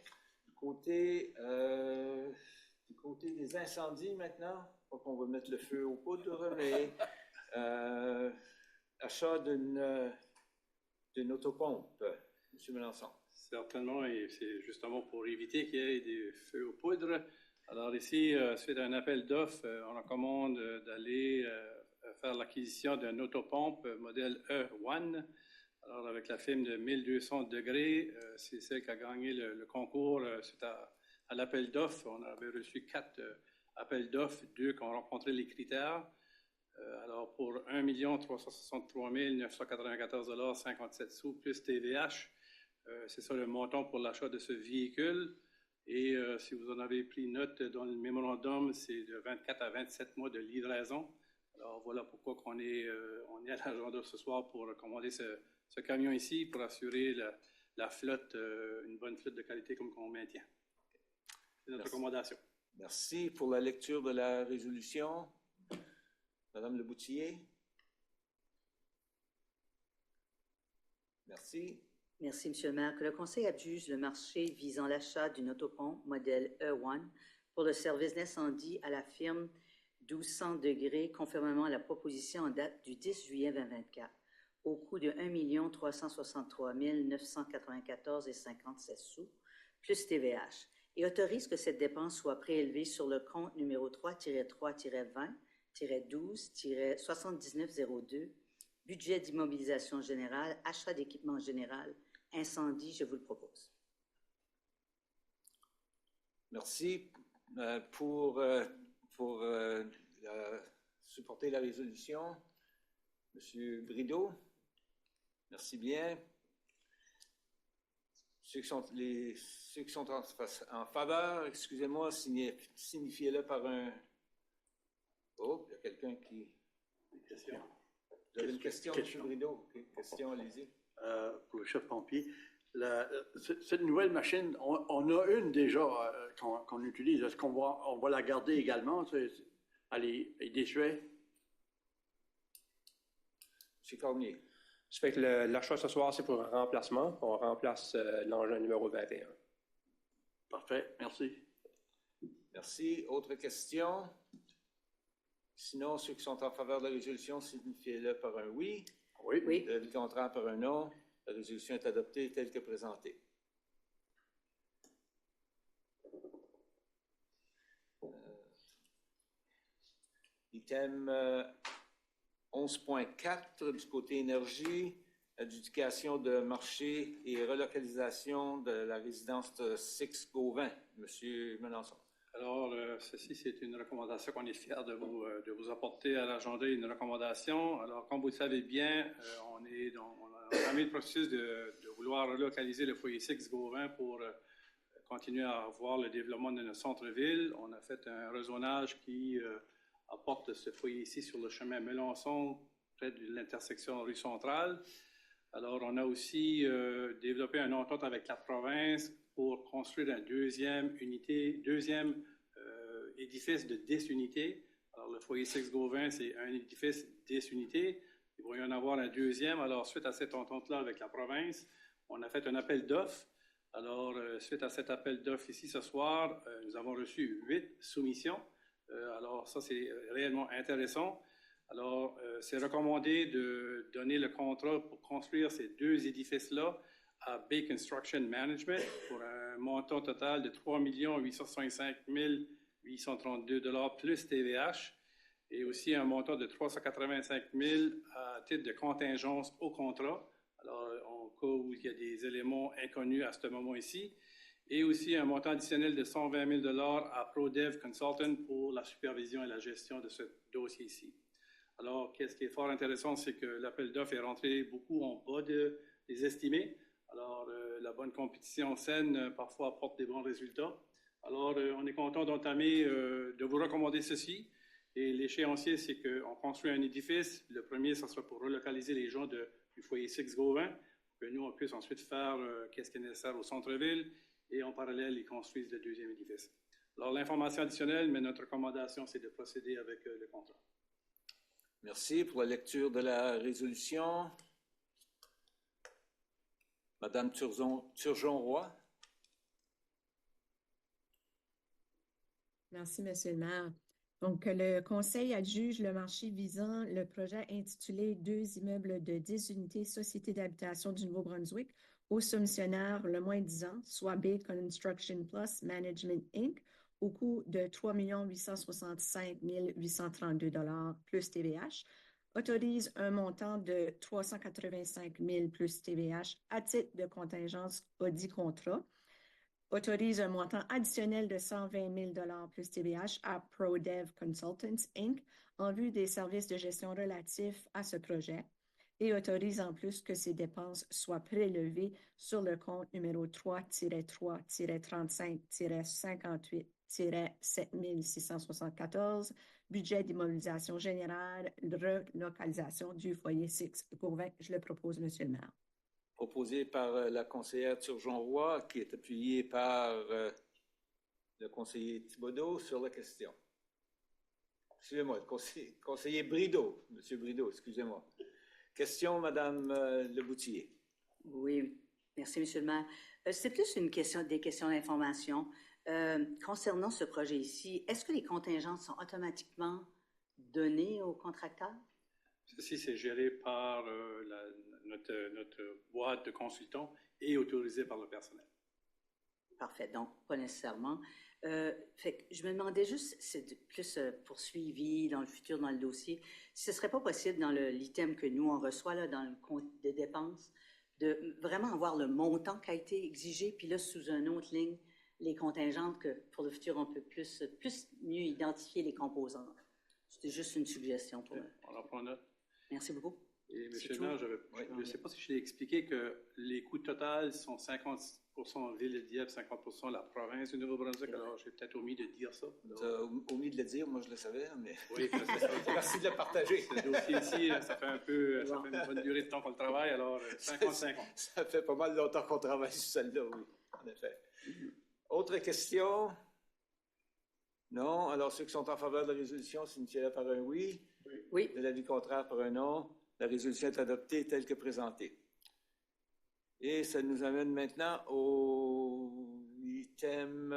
Du côté des incendies maintenant, pas qu'on va mettre le feu aux poudres, mais achat d'une autopompe. M. Melançon. Certainement, et c'est justement pour éviter qu'il y ait des feux aux poudres. Alors ici, suite à un appel d'offres, on recommande d'aller faire l'acquisition d'une autopompe modèle E1. Alors avec la firme de 1200 degrés, c'est celle qui a gagné le concours suite à l'appel d'offres. On avait reçu 4 appels d'offres, 2 qui ont rencontré les critères. Alors pour 1 363 994 57 sous plus TVH, c'est ça le montant pour l'achat de ce véhicule. Et si vous en avez pris note dans le mémorandum, c'est de 24 à 27 mois de livraison. Alors voilà pourquoi on est à l'agenda ce soir pour commander ce camion ici pour assurer la flotte, une bonne flotte de qualité comme on maintient. C'est notre recommandation. Merci pour la lecture de la résolution. Madame Leboutillier. Merci. Merci, Monsieur le maire. Que le Conseil adjuge le marché visant l'achat d'une autopompe modèle E1 pour le service d'incendie à la firme 1200 degrés, conformément à la proposition en date du 10 juillet 2024, au coût de 1 363 994 et 57 sous, plus TVH, et autorise que cette dépense soit prélevée sur le compte numéro 3-3-20-12-7902, budget d'immobilisation générale, achat d'équipement général, incendie, je vous le propose. Merci pour supporter la résolution. Monsieur Brideau, merci bien. Ceux qui sont en faveur, excusez-moi, signifiez-le par un... Oh, il y a quelqu'un qui... Question. Vous avez une question, M. Brideau? Question, allez-y. Pour le chef pompier, cette nouvelle machine, on a une déjà qu'on utilise. Est-ce qu'on va la garder également? Elle est désuète? M. Cormier. Ça fait que l'achat ce soir, c'est pour un remplacement. On remplace l'engin numéro 21. Parfait, merci. Merci. Autre question? Sinon, ceux qui sont en faveur de la résolution, signifiez-le par un oui. Oui. Le contraire par un non. La résolution est adoptée telle que présentée. Item 11.4 du côté énergie, adjudication de marché et relocalisation de la résidence de Six Gauvin. Monsieur Melançon. Alors, ceci, c'est une recommandation qu'on est fiers de vous apporter à l'agenda, une recommandation. Alors, comme vous le savez bien, on a entamé le processus de vouloir relocaliser le foyer Six Gauvin pour continuer à avoir le développement de notre centre-ville. On a fait un rezonage qui apporte ce foyer ici sur le chemin Melançon, près de l'intersection rue Centrale. Alors, on a aussi développé une entente avec la province pour construire un deuxième édifice de 10 unités. Alors, le foyer Six Gauvin, c'est un édifice 10 unités. Il va y en avoir un deuxième. Alors, suite à cette entente-là avec la province, on a fait un appel d'offres. Alors, suite à cet appel d'offres ici ce soir, nous avons reçu 8 soumissions. Alors, ça, c'est réellement intéressant. Alors, c'est recommandé de donner le contrat pour construire ces 2 édifices-là à Bay Construction Management pour un montant total de 3 865 832 $ plus TVH et aussi un montant de 385 000 à titre de contingence au contrat. Alors, en cas où il y a des éléments inconnus à ce moment ici. Et aussi un montant additionnel de 120 000 $ à ProDev Consultant pour la supervision et la gestion de ce dossier ici. Alors, qu'est-ce qui est fort intéressant, c'est que l'appel d'offres est rentré beaucoup en bas des estimés. Alors, la bonne compétition saine, parfois, apporte des bons résultats. Alors, on est content d'entamer, de vous recommander ceci. Et l'échéancier, c'est qu'on construit un édifice. Le premier, ça sera pour relocaliser les gens du foyer Six Gauvin, pour que nous, on puisse ensuite faire qu'est-ce qui est nécessaire au centre-ville. et en parallèle, ils construisent le deuxième édifice. Alors, l'information additionnelle, mais notre recommandation, c'est de procéder avec le contrat. Merci pour la lecture de la résolution. Madame Turgeon-Roy. Merci, Monsieur le maire. Donc, le Conseil adjuge le marché visant le projet intitulé « Deux immeubles de 10 unités Société d'habitation du Nouveau-Brunswick » au soumissionnaire le moins 10 ans, soit Bay Construction Plus Management Inc., au coût de 3 865 832 $ plus TVH, autorise un montant de 385 000 plus TVH à titre de contingence audit contrat, autorise un montant additionnel de 120 000 $ plus TVH à ProDev Consultants, Inc., en vue des services de gestion relatifs à ce projet, et autorise en plus que ces dépenses soient prélevées sur le compte numéro 3-3-3-35-58-7674, budget d'immobilisation générale, relocalisation du foyer 6 pour 20. Je le propose, Monsieur le maire. Proposé par la conseillère Turgeon-Roy, qui est appuyée par le conseiller Thibodeau sur la question. Excusez-moi, le conseiller Brideau. Monsieur Brideau, excusez-moi. Question, Madame Leboutier. Oui, merci, Monsieur le maire. C'est plus des questions d'information. Concernant ce projet ici, est-ce que les contingences sont automatiquement données aux contracteurs? Ceci, c'est géré par notre boîte de consultants et autorisé par le personnel. Parfait, donc pas nécessairement. Fait que je me demandais juste, c'est plus poursuivi dans le futur, dans le dossier, si ce ne serait pas possible dans l'item que nous, on reçoit là, dans le compte de dépenses, de vraiment avoir le montant qui a été exigé, puis là, sous une autre ligne, les contingentes, que pour le futur, on peut plus mieux identifier les composantes. C'était juste une suggestion pour eux. On en prend note. Merci beaucoup. Et M. le maire, je ne sais pas si je l'ai expliqué que les coûts totaux sont 50% Ville de Dieppe, 50% la province du Nouveau-Brunswick. Alors, j'ai peut-être omis de dire ça. Tu as omis de le dire, moi je le savais, mais oui, c'est ça. Merci de le partager. Ce dossier ici, ça fait une bonne durée de temps qu'on le travaille, alors 50-50. Ça fait pas mal longtemps qu'on travaille sur celle-là, oui, en effet. Autre question? Non? Alors, ceux qui sont en faveur de la résolution, signifient par un oui. Oui. De l'avis contraire par un non. La résolution est adoptée telle que présentée. Et ça nous amène maintenant au item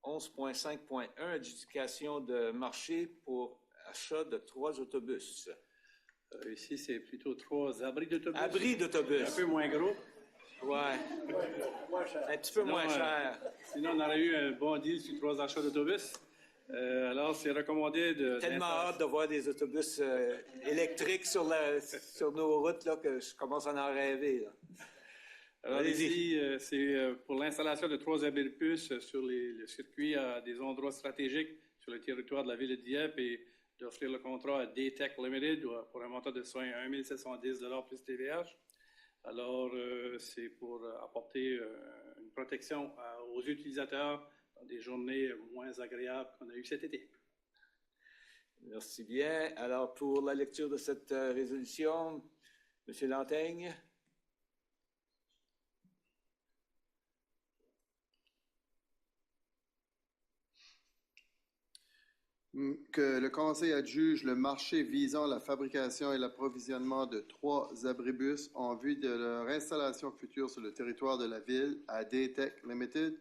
11.5.1, adjudication de marché pour achat de 3 autobus. Ici, c'est plutôt 3 abris d'autobus. Abris d'autobus. Un peu moins gros. Ouais. Un petit peu moins cher. Sinon, on aurait eu un bon deal sur 3 achats d'autobus. Alors, c'est recommandé de... Tellement hâte de voir des autobus électriques sur nos routes là, que je commence à en rêver. Là. Alors, ici, c'est pour l'installation de 3 abribus sur le circuit à des endroits stratégiques sur le territoire de la ville de Dieppe et d'offrir le contrat à Daytech Limited pour un montant de 1 710 $ plus TVH. Alors, c'est pour apporter une protection aux utilisateurs dans des journées moins agréables qu'on a eues cet été. Merci bien. Alors, pour la lecture de cette résolution, M. Lantaigne. Que le Conseil adjuge le marché visant la fabrication et l'approvisionnement de 3 abribus en vue de leur installation future sur le territoire de la ville à Daytech Limited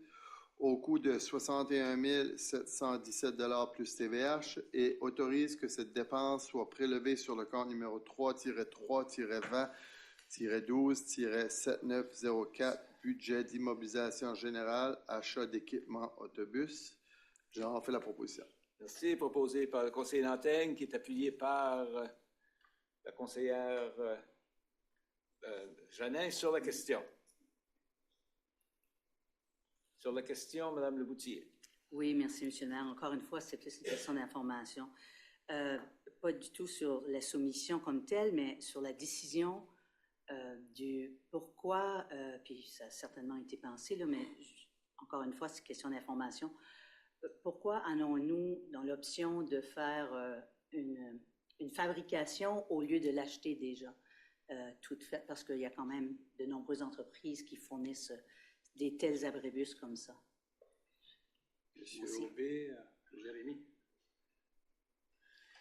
au coût de 61 717 $ plus TVH et autorise que cette dépense soit prélevée sur le compte numéro 3-3-20-12-7904, budget d'immobilisation générale, achat d'équipements autobus. J'en fais la proposition. Merci. Proposé par le conseiller Lantaigne, qui est appuyé par la conseillère Janin sur la question. Sur la question, Mme Leboutier. Oui, merci, M. le maire. Encore une fois, c'est plus une question d'information. Pas du tout sur la soumission comme telle, mais sur la décision du pourquoi, puis ça a certainement été pensé, là, mais encore une fois, c'est une question d'information. Pourquoi en avons-nous dans l'option de faire une fabrication au lieu de l'acheter déjà? toutes faites parce qu'il y a quand même de nombreuses entreprises qui fournissent des tels abribus comme ça. Monsieur Aubé, Jérémy.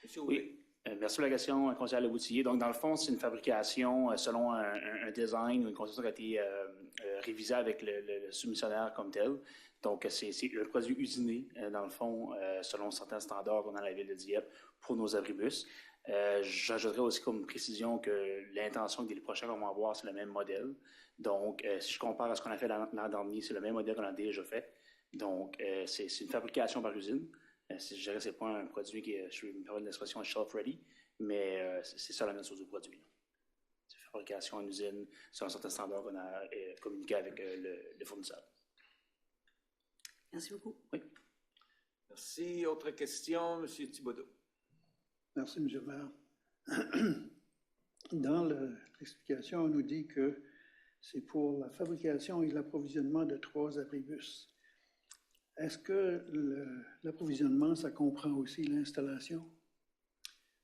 Monsieur Aubé. Oui, merci pour la question, conseiller Leboutillier. Donc, dans le fond, c'est une fabrication selon un design ou une conception qui a été révisée avec le soumissionnaire comme tel. Donc, c'est un produit usiné, dans le fond, selon certains standards qu'on a dans la ville de Dieppe pour nos abribus. J'ajouterais aussi comme précision que l'intention que dès le prochain qu'on va avoir, c'est le même modèle. Donc, si je compare à ce qu'on a fait l'an dernier, c'est le même modèle qu'on a déjà fait. Donc, c'est une fabrication par usine. Je dirais que ce n'est pas un produit qui est, je vais me permettre l'expression shelf-ready, mais c'est ça la même chose du produit. C'est fabrication en usine, c'est un certain standard qu'on a communiqué avec le fournisseur. Merci beaucoup. Oui. Merci. Autre question, M. Thibodeau. Merci, M. le maire. Dans l'explication, on nous dit que c'est pour la fabrication et l'approvisionnement de 3 abribus. Est-ce que l'approvisionnement, ça comprend aussi l'installation?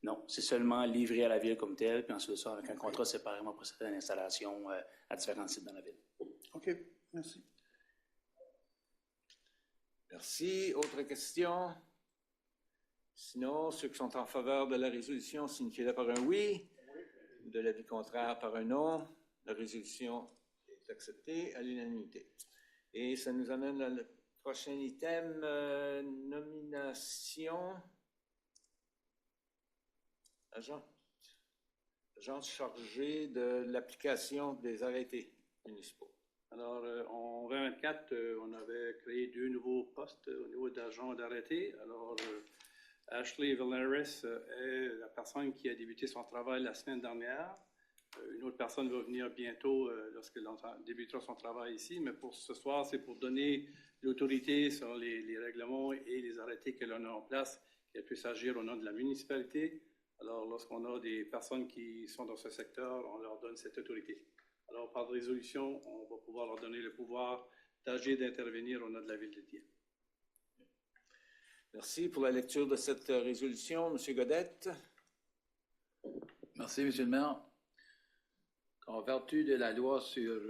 Non, c'est seulement livré à la ville comme tel, puis ensuite ça, avec un contrat séparément procédé à l'installation à différents sites dans la ville. OK, merci. Merci. Autre question? Sinon, ceux qui sont en faveur de la résolution, signifiez-le par un oui. De l'avis contraire, par un non. La résolution est acceptée à l'unanimité. Et ça nous amène à le prochain item, nomination. Agent chargé de l'application des arrêtés municipaux. Alors, en 2024, on avait créé 2 nouveaux postes au niveau d'agents d'arrêté. Alors, Ashley Villaris est la personne qui a débuté son travail la semaine dernière. Une autre personne va venir bientôt lorsqu'elle débutera son travail ici. Mais pour ce soir, c'est pour donner l'autorité sur les règlements et les arrêtés que l'on a en place, qu'elle puisse agir au nom de la municipalité. Alors, lorsqu'on a des personnes qui sont dans ce secteur, on leur donne cette autorité. Alors, par résolution, on va pouvoir leur donner le pouvoir d'agir, d'intervenir au nom de la ville de Dieppe. Merci pour la lecture de cette résolution. M. Godette. Merci, M. le maire. En vertu de la loi sur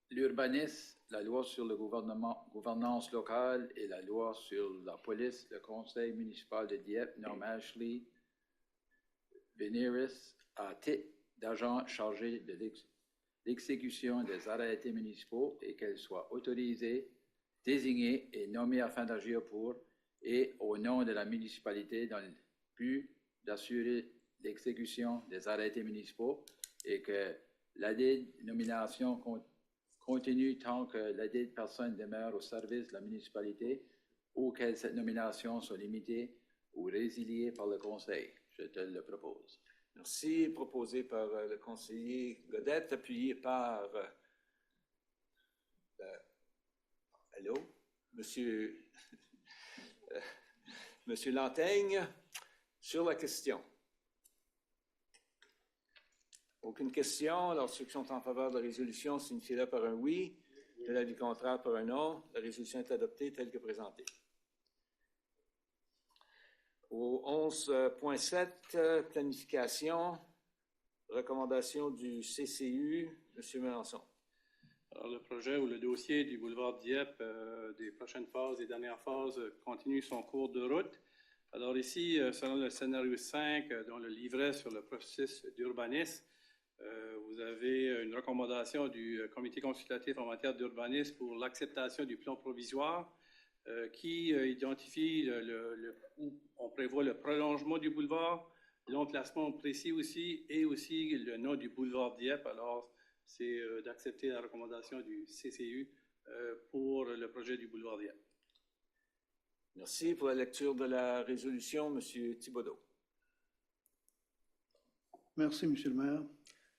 l'urbanisme, la loi sur la gouvernance locale et la loi sur la police, le conseil municipal de Dieppe nomme Ashley Villaris à titre d'agent chargé de l'exécution des arrêtés municipaux et qu'elle soit autorisée, désignée et nommée afin d'agir pour et au nom de la municipalité dans le but d'assurer l'exécution des arrêtés municipaux et que ladite nomination continue tant que ladite personne demeure au service de la municipalité ou que cette nomination soit limitée ou résiliée par le conseil. Je te le propose. Merci. Proposé par le conseiller Godette, appuyé par... allô? Monsieur Lantaigne, sur la question. Aucune question. Alors, ceux qui sont en faveur de la résolution, signifiez-le par un oui. De l'avis contraire, par un non. La résolution est adoptée telle que présentée. Au 11.7, planification, recommandation du CCU, M. Melançon. Alors, le projet ou le dossier du boulevard Dieppe des prochaines phases, des dernières phases, continue son cours de route. Alors ici, selon le scénario 5, dont le livret sur le processus d'urbanisme, vous avez une recommandation du comité consultatif en matière d'urbanisme pour l'acceptation du plan provisoire qui identifie où on prévoit le prolongement du boulevard, l'emplacement précis aussi et aussi le nom du boulevard Dieppe. Alors, c'est d'accepter la recommandation du CCU pour le projet du boulevard Dieppe. Merci pour la lecture de la résolution, M. Thibodeau. Merci, M. le maire.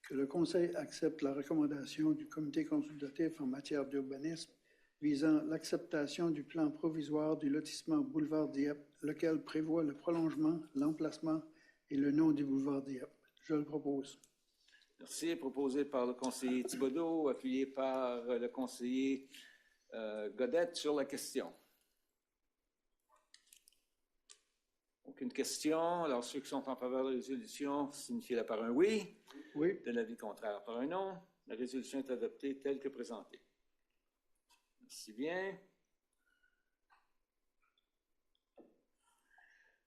Que le Conseil accepte la recommandation du comité consultatif en matière d'urbanisme visant l'acceptation du plan provisoire du lotissement boulevard Dieppe, lequel prévoit le prolongement, l'emplacement et le nom du boulevard Dieppe. Je le propose. Merci. Proposé par le conseiller Thibodeau, appuyé par le conseiller Godette sur la question. Aucune question. Alors, ceux qui sont en faveur de la résolution, signifiez-le par un oui. Oui. De l'avis contraire par un non. La résolution est adoptée telle que présentée. Merci bien.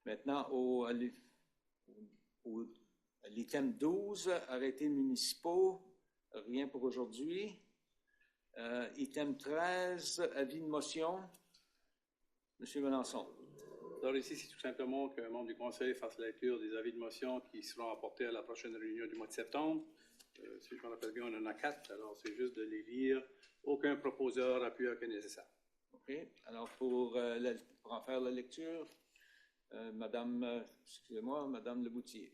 Maintenant, l'item 12, arrêtés municipaux, rien pour aujourd'hui. Item 13, avis de motion. Monsieur Melançon. Alors ici, c'est tout simplement qu'un membre du conseil fasse la lecture des avis de motion qui seront apportés à la prochaine réunion du mois de septembre. Si je me rappelle bien, on en a 4, alors c'est juste de les lire. Aucun proposeur appuie aucun nécessaire. OK. Alors, pour en faire la lecture, Madame Leboutier.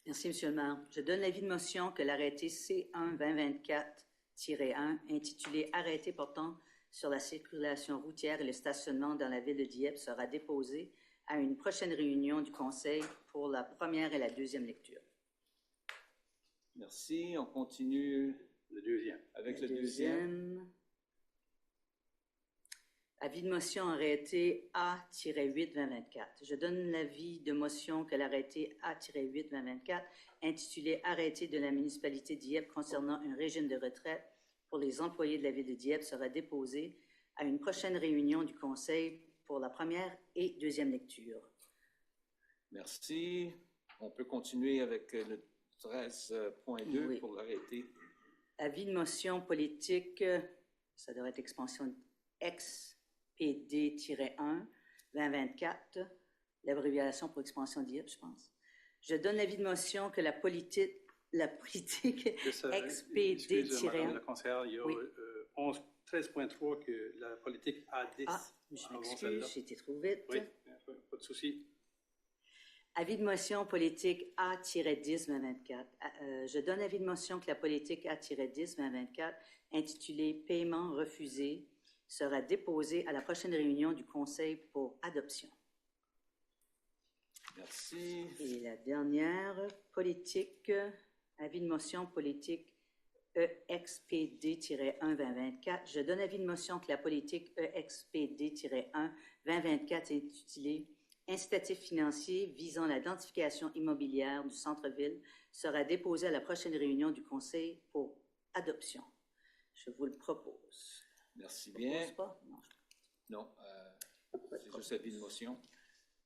Merci, Monsieur le maire. Je donne l'avis de motion que l'arrêté C1-2024-1 intitulé « Arrêté portant sur la circulation routière et le stationnement dans la ville de Dieppe » sera déposé à une prochaine réunion du Conseil pour la première et la deuxième lecture. Merci. On continue le deuxième. Avec le deuxième. Avis de motion arrêté A-8-2024. Je donne l'avis de motion que l'arrêté A-8-2024 intitulé « Arrêté de la municipalité de Dieppe concernant un régime de retraite pour les employés de la ville de Dieppe » sera déposé à une prochaine réunion du Conseil pour la première et deuxième lecture. Merci. On peut continuer avec le 13.2 Oui. pour l'arrêté. Avis de motion politique, ça devrait être expansion XPD-1, 2024, l'abréviation pour expansion Dieppe, je pense. Je donne l'avis de motion que la politique XPD-1... Madame la conseillère, il y a Oui. 13.3 que la politique A10. Ah, je m'excuse, j'ai été trop vite. Oui, pas de souci. Avis de motion politique A-10-2024. Je donne avis de motion que la politique A-10-2024, intitulée « Paiement refusé », sera déposée à la prochaine réunion du Conseil pour adoption. Merci. Et la dernière, politique, avis de motion politique EXPD-1-2024. Je donne avis de motion que la politique EXPD-1-2024 est intitulée incitatif financier visant la densification immobilière du centre-ville sera déposée à la prochaine réunion du Conseil pour adoption. Je vous le propose. Merci bien. Pas? Non, c'est juste avis de motion.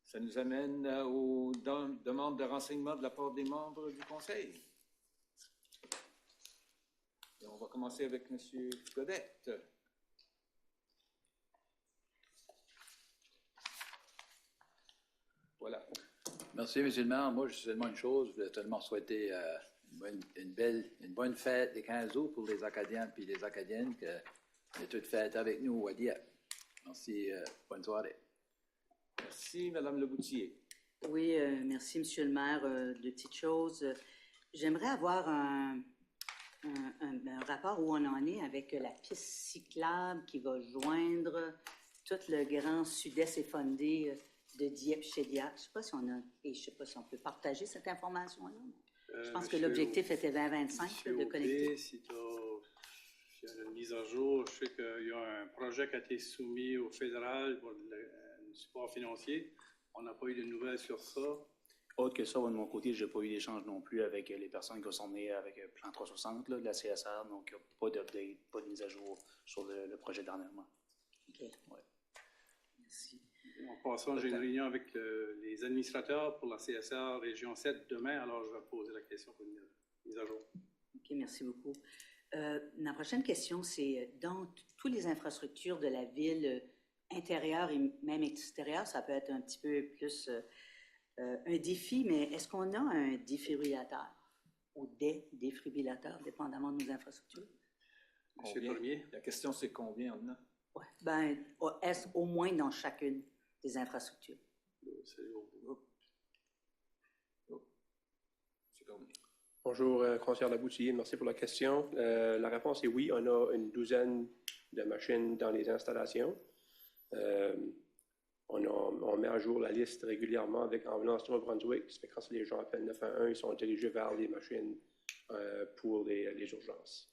Ça nous amène aux demandes de renseignement de la part des membres du Conseil. Et on va commencer avec M. Godette. Voilà. Merci, M. le maire. Moi, je suis seulement une chose. Je voulais seulement souhaiter une bonne fête des 15 août pour les Acadiens et les Acadiennes, que toutes fêtes avec nous à Dieppe. Merci. Bonne soirée. Merci, Mme Leboutier. Oui, merci, Monsieur le maire. Deux petites choses. J'aimerais avoir un rapport où on en est avec la piste cyclable qui va joindre tout le grand sud-est effondré de Dieppe-Chédiac. Je ne sais pas si on a, et je sais pas si on peut partager cette information-là. Je pense que l'objectif était 2025 de connecter. Si il y a une mise à jour, je sais qu'il y a un projet qui a été soumis au fédéral pour le support financier. On n'a pas eu de nouvelles sur ça. Autre que ça, de mon côté, je n'ai pas eu d'échange non plus avec les personnes qui sont nées avec Plan 360 là, de la CSR, donc pas d'update, pas de mise à jour sur le projet dernièrement. OK. Ouais. Merci. En passant, j'ai une réunion avec les administrateurs pour la CSR Région 7 demain, alors je vais poser la question pour une mise à jour. OK, merci beaucoup. Ma prochaine question, c'est dans toutes les infrastructures de la ville, intérieure et même extérieure, ça peut être un petit peu plus un défi, mais est-ce qu'on a un défibrillateur ou des défibrillateurs, dépendamment de nos infrastructures? Monsieur le Premier, la question c'est combien on a? Oui, bien, est-ce au moins dans chacune des infrastructures? Bonjour, conseillère Leboutier, merci pour la question. La réponse est oui, on a une douzaine de machines dans les installations. On met à jour la liste régulièrement avec Ambulance Nouveau-Brunswick. Ça fait quand les gens appellent 911, ils sont dirigés vers les machines pour les urgences.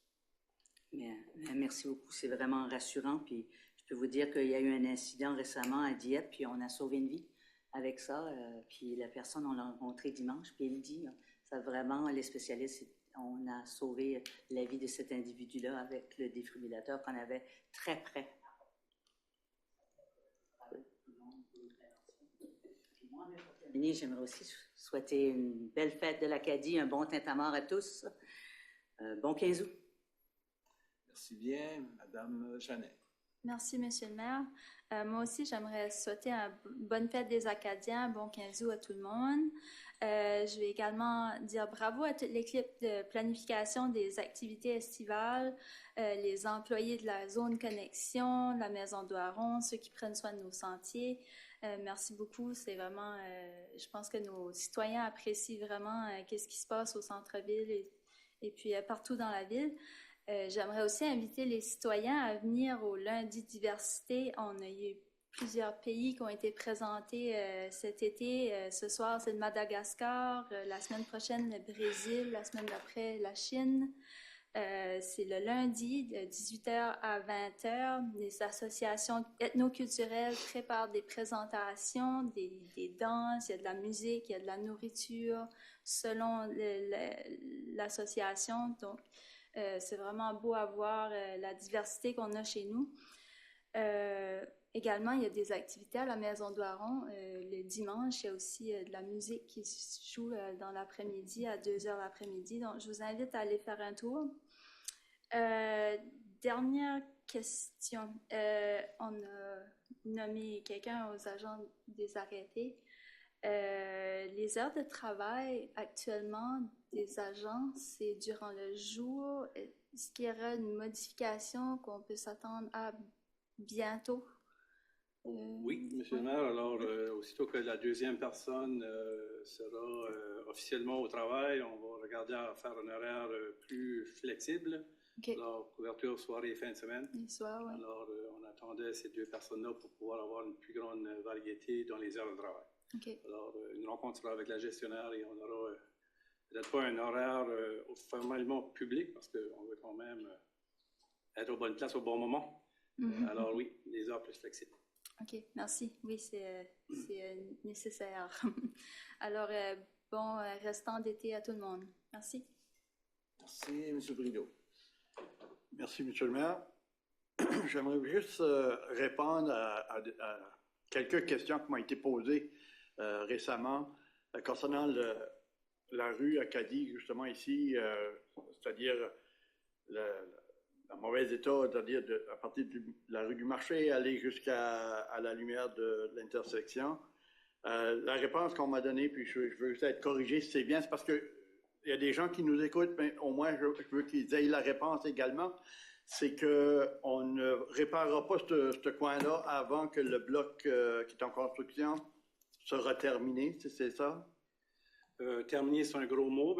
Merci beaucoup, c'est vraiment rassurant. Puis je peux vous dire qu'il y a eu un incident récemment à Dieppe, puis on a sauvé une vie avec ça. Puis la personne, on l'a rencontré dimanche, puis il dit, ça vraiment, les spécialistes, on a sauvé la vie de cet individu-là avec le défibrillateur qu'on avait très près. J'aimerais aussi souhaiter une belle fête de l'Acadie, un bon tintamarre à tous. Bon 15 août. Merci bien, Madame Jeannet. Merci, Monsieur le maire. Moi aussi, j'aimerais souhaiter une bonne fête des Acadiens, un bon 15 août à tout le monde. Je vais également dire bravo à toute l'équipe de planification des activités estivales, les employés de la zone connexion, la Maison d'Oiron, ceux qui prennent soin de nos sentiers. Merci beaucoup. C'est vraiment, je pense que nos citoyens apprécient vraiment qu'est-ce qui se passe au centre-ville et puis partout dans la ville. J'aimerais aussi inviter les citoyens à venir au lundi diversité. On a eu plusieurs pays qui ont été présentés cet été. Ce soir, c'est le Madagascar. La semaine prochaine, le Brésil. La semaine d'après, la Chine. C'est le lundi de 18h à 20h. Les associations ethnoculturelles préparent des présentations, des danses, il y a de la musique, il y a de la nourriture selon l'association. Donc, c'est vraiment beau à voir la diversité qu'on a chez nous. Également, il y a des activités à la Maison d'Oiron. Le dimanche, il y a aussi de la musique qui se joue dans l'après-midi, à 2h l'après-midi. Donc, je vous invite à aller faire un tour. Dernière question. On a nommé quelqu'un aux agents des arrêtés. Les heures de travail actuellement des agents, c'est durant le jour. Est-ce qu'il y aura une modification qu'on peut s'attendre à bientôt? Oui, Monsieur le maire. Alors, aussitôt que la deuxième personne sera officiellement au travail, on va regarder à faire un horaire plus flexible. Okay. Alors, couverture soirée et fin de semaine. Les soirs, oui. Alors, on attendait ces deux personnes-là pour pouvoir avoir une plus grande variété dans les heures de travail. Okay. Alors, une rencontre sera avec la gestionnaire et on aura peut-être pas un horaire formellement public parce qu'on veut quand même être aux bonnes places au bon moment. Alors oui, des heures plus flexibles. OK, merci. Oui, c'est nécessaire. Alors, bon restant d'été à tout le monde. Merci. Merci, M. Brideau. Merci, M. le maire. J'aimerais juste répondre à quelques questions qui m'ont été posées récemment concernant la rue Acadie, justement ici, c'est-à-dire en mauvais état, c'est-à-dire à partir de la rue du Marché, aller jusqu'à la lumière de l'intersection. La réponse qu'on m'a donnée, puis je veux juste être corrigé si c'est bien, c'est parce que il y a des gens qui nous écoutent, mais au moins je veux qu'ils aient la réponse également. C'est qu'on ne réparera pas ce coin-là avant que le bloc qui est en construction sera terminé, c'est ça? Terminé, c'est un gros mot.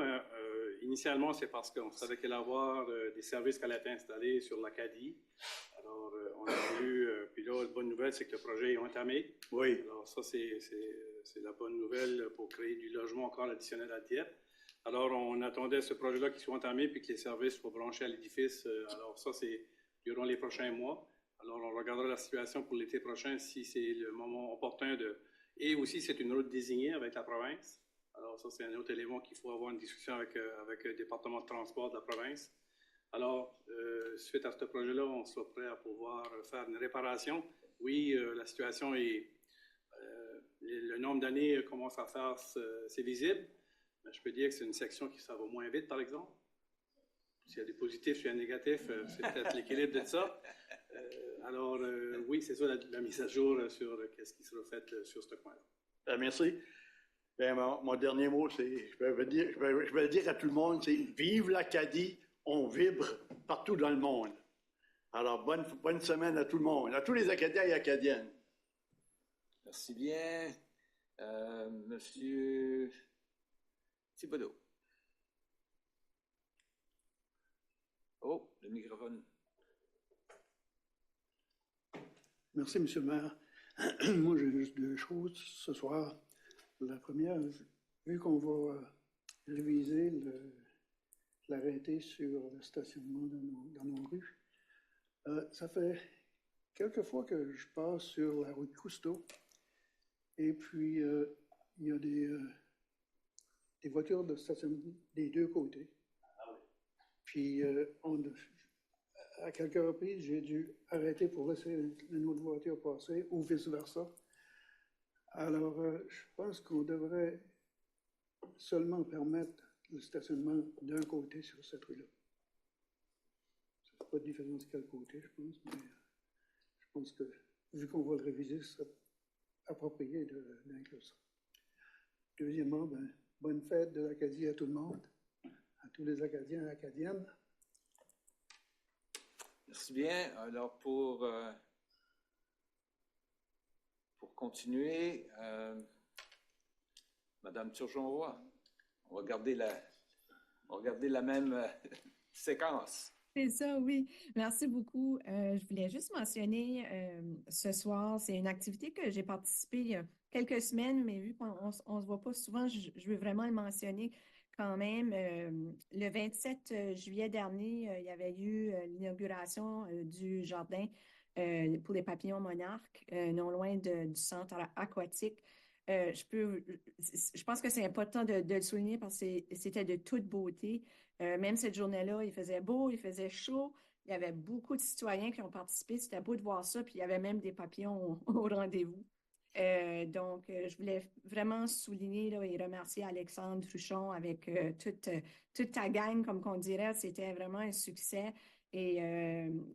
Initialement, c'est parce qu'on savait qu'il allait y avoir des services qui allaient être installés sur l'Acadie. Alors, on a voulu... puis là, la bonne nouvelle, c'est que le projet est entamé. Oui. Alors, ça, c'est la bonne nouvelle pour créer du logement encore additionnel à Dieppe. Alors, on attendait ce projet-là qui soit entamé puis que les services soient branchés à l'édifice. Alors, ça, c'est durant les prochains mois. Alors, on regardera la situation pour l'été prochain si c'est le moment opportun de... Et aussi, c'est une route désignée avec la province. Alors, ça, c'est un autre élément qu'il faut avoir une discussion avec le département de transport de la province. Alors, suite à ce projet-là, on sera prêt à pouvoir faire une réparation. Oui, la situation est... le nombre d'années commence à faire... c'est visible. Mais je peux dire que c'est une section qui ça va moins vite, par exemple. S'il y a des positifs, s'il y a des négatifs, c'est peut-être l'équilibre de ça. Alors, oui, c'est ça la mise à jour sur ce qui sera fait sur ce coin-là. Merci. Bien, mon dernier mot, c'est, je vais le dire à tout le monde, c'est « Vive l'Acadie, on vibre partout dans le monde ». Alors, bonne semaine à tout le monde, à tous les Acadiens et Acadiennes. Merci bien. Monsieur Thibodeau. Oh, le microphone. Merci, M. le maire. Moi, j'ai juste deux choses ce soir. La première, vu qu'on va réviser l'arrêté sur le stationnement dans nos rues, ça fait quelques fois que je passe sur la rue de Cousteau Et puis, il y a des voitures de stationnement des deux côtés. Puis, à quelques reprises, j'ai dû arrêter pour laisser une autre voiture passer ou vice-versa. Alors, je pense qu'on devrait seulement permettre le stationnement d'un côté sur cette rue-là. Ça ne fait pas de différence de quel côté, je pense, mais je pense que, vu qu'on va le réviser, ce serait approprié d'inclure ça. Deuxièmement, bonne fête de l'Acadie à tout le monde, à tous les Acadiens et Acadiennes. Merci bien. Alors, pour continuer, Madame Turgeon-Roy, on va garder la même séquence. C'est ça, oui. Merci beaucoup. Je voulais juste mentionner ce soir, c'est une activité que j'ai participé il y a quelques semaines, mais vu qu'on ne se voit pas souvent, je veux vraiment le mentionner quand même. Le 27 juillet dernier, il y avait eu l'inauguration du jardin pour les papillons monarques, non loin du centre aquatique. Je pense que c'est important de le souligner parce que c'était de toute beauté. Même cette journée-là, il faisait beau, il faisait chaud. Il y avait beaucoup de citoyens qui ont participé. C'était beau de voir ça. Puis il y avait même des papillons au rendez-vous. Donc, je voulais vraiment souligner là, et remercier Alexandre Truchon avec toute ta gang, comme qu'on dirait. C'était vraiment un succès. Et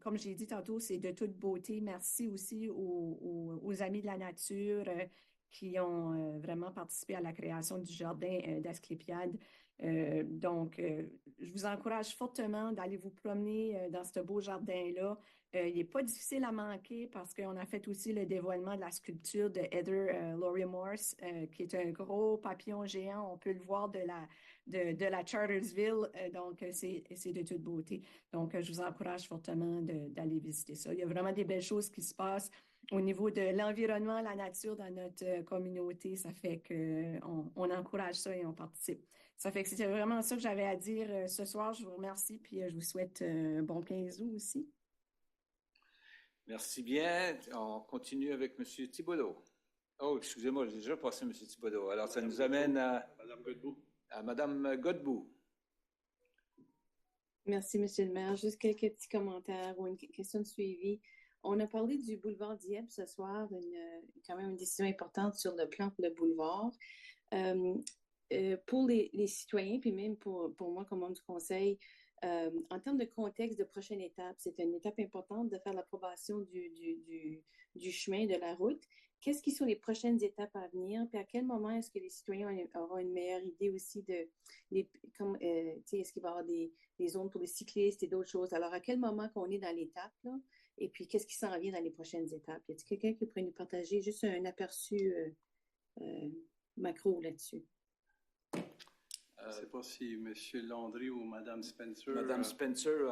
comme j'ai dit tantôt, c'est de toute beauté. Merci aussi aux Amis de la nature qui ont vraiment participé à la création du jardin d'Asclépiade. Donc, je vous encourage fortement d'aller vous promener dans ce beau jardin-là. Il n'est pas difficile à manquer parce qu'on a fait aussi le dévoilement de la sculpture de Heather Laurie Morse, qui est un gros papillon géant. On peut le voir de la Chartersville. Donc, c'est de toute beauté. Donc, je vous encourage fortement d'aller visiter ça. Il y a vraiment des belles choses qui se passent au niveau de l'environnement, la nature dans notre communauté. Ça fait qu'on encourage ça et on participe. Ça fait que c'était vraiment ça que j'avais à dire ce soir. Je vous remercie puis je vous souhaite un bon 15 août aussi. Merci bien. On continue avec M. Thibodeau. Oh, excusez-moi, j'ai déjà passé M. Thibodeau. Alors, ça nous amène à Mme Godbout. Merci, M. le maire. Juste quelques petits commentaires ou une question de suivi. On a parlé du boulevard Dieppe ce soir, quand même une décision importante sur le plan pour le boulevard. Pour les citoyens, puis même pour moi comme membre du conseil, en termes de contexte de prochaine étape, c'est une étape importante de faire l'approbation du chemin, de la route. Qu'est-ce qui sont les prochaines étapes à venir? Puis à quel moment est-ce que les citoyens auront une meilleure idée aussi est-ce qu'il va y avoir des zones pour les cyclistes et d'autres choses? Alors, à quel moment qu'on est dans l'étape, là? Et puis, qu'est-ce qui s'en vient dans les prochaines étapes? Y a-t-il quelqu'un qui pourrait nous partager juste un aperçu macro là-dessus? Je ne sais pas si M. Landry ou Mme Spencer... Mme Spencer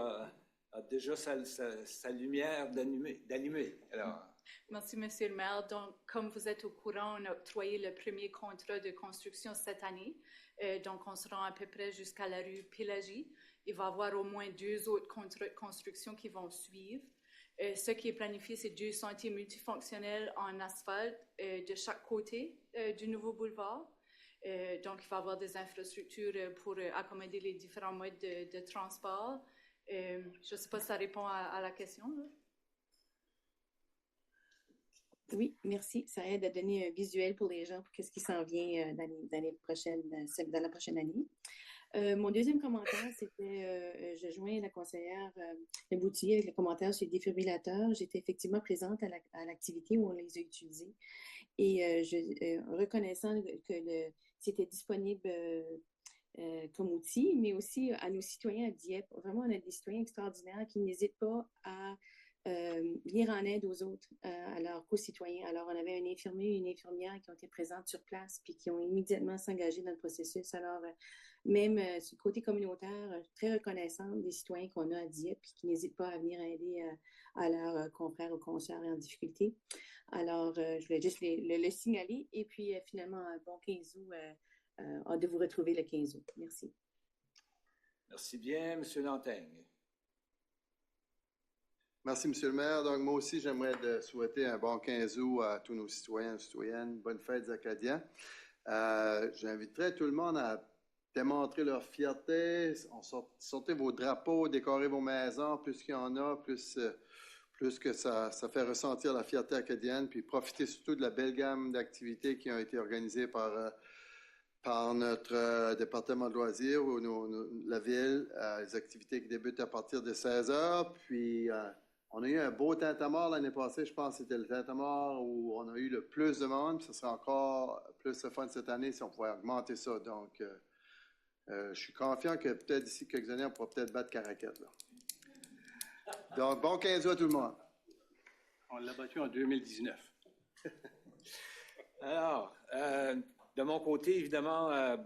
a déjà sa lumière d'allumer. Alors... Merci, M. le maire. Donc, comme vous êtes au courant, on a octroyé le premier contrat de construction cette année. Donc, on se rend à peu près jusqu'à la rue Pélagie. Il va y avoir au moins 2 autres contrats de construction qui vont suivre. Ce qui est planifié, c'est 2 sentiers multifonctionnels en asphalte de chaque côté du nouveau boulevard. Donc, il va y avoir des infrastructures pour accommoder les différents modes de transport. Je ne sais pas si ça répond à la question. Là. Oui, merci. Ça aide à donner un visuel pour les gens pour ce qui s'en vient dans la prochaine année. Mon deuxième commentaire, c'était, je joins la conseillère Leboutillier avec le commentaire sur les défibrillateurs. J'étais effectivement présente à l'activité où on les a utilisés. Et reconnaissant que c'était disponible comme outil, mais aussi à nos citoyens à Dieppe. Vraiment, on a des citoyens extraordinaires qui n'hésitent pas à venir en aide aux autres, à leurs co-citoyens. Alors, on avait un infirmier et une infirmière qui ont été présentes sur place puis qui ont immédiatement s'engagé dans le processus. Alors, même ce côté communautaire, très reconnaissant des citoyens qu'on a à Dieppe puis qui n'hésitent pas à venir aider à leurs confrères ou consoeurs en difficulté. Alors, je voulais juste le signaler. Et puis, finalement, un bon 15 août, hâte de vous retrouver le 15 août. Merci. Merci bien, M. Lantaigne. Merci, Monsieur le maire. Donc, moi aussi, j'aimerais souhaiter un bon 15 août à tous nos citoyens et citoyennes. Bonne fête des Acadiens. J'inviterai tout le monde à démontrer leur fierté. Sortez vos drapeaux, décorez vos maisons, plus qu'il y en a, plus que ça fait ressentir la fierté acadienne. Puis profitez surtout de la belle gamme d'activités qui ont été organisées par notre département de loisirs ou la ville, les activités qui débutent à partir de 16 heures. Puis, on a eu un beau tintamarre l'année passée. Je pense que c'était le tintamarre où on a eu le plus de monde. Ce serait encore plus de fun cette année si on pouvait augmenter ça. Donc, je suis confiant que peut-être d'ici quelques années, on pourra peut-être battre Caraquette. Là. Donc, bon 15 août à tout le monde. On l'a battu en 2019. Alors, de mon côté, évidemment,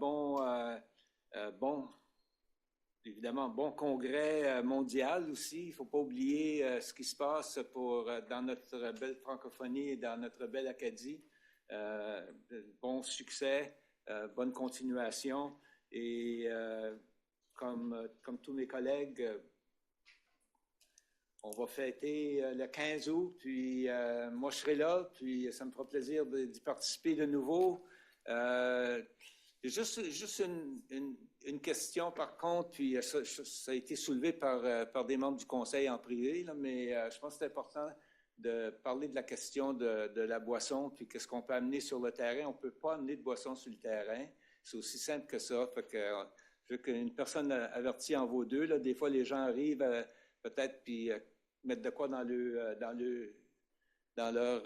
bon congrès mondial aussi. Il ne faut pas oublier ce qui se passe dans notre belle francophonie et dans notre belle Acadie. Bon succès, bonne continuation. Et comme tous mes collègues, on va fêter le 15 août. Puis moi, je serai là. Puis ça me fera plaisir d'y participer de nouveau. Juste une question, par contre, puis ça a été soulevé par des membres du conseil en privé, là, mais je pense que c'est important de parler de la question de la boisson, puis qu'est-ce qu'on peut amener sur le terrain. On ne peut pas amener de boisson sur le terrain. C'est aussi simple que ça. Fait que, je veux qu'une personne avertie en vaut deux. Là, des fois, les gens arrivent peut-être puis mettre de quoi dans leur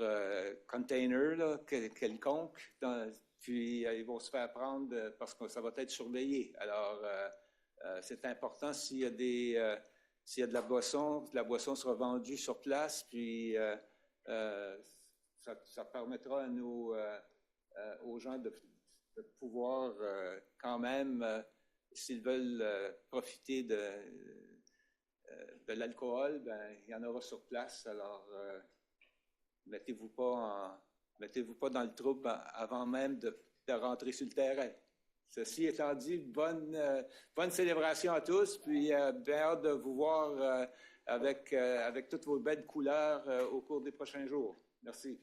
container là, quelconque. Puis, ils vont se faire prendre parce que ça va être surveillé. Alors, c'est important s'il y a de la boisson sera vendue sur place, puis ça permettra aux gens de pouvoir quand même, s'ils veulent profiter de l'alcool, ben, il y en aura sur place. Alors, mettez-vous pas dans le trouble avant même de rentrer sur le terrain. Ceci étant dit, bonne célébration à tous, puis bien hâte de vous voir avec toutes vos belles couleurs au cours des prochains jours. Merci.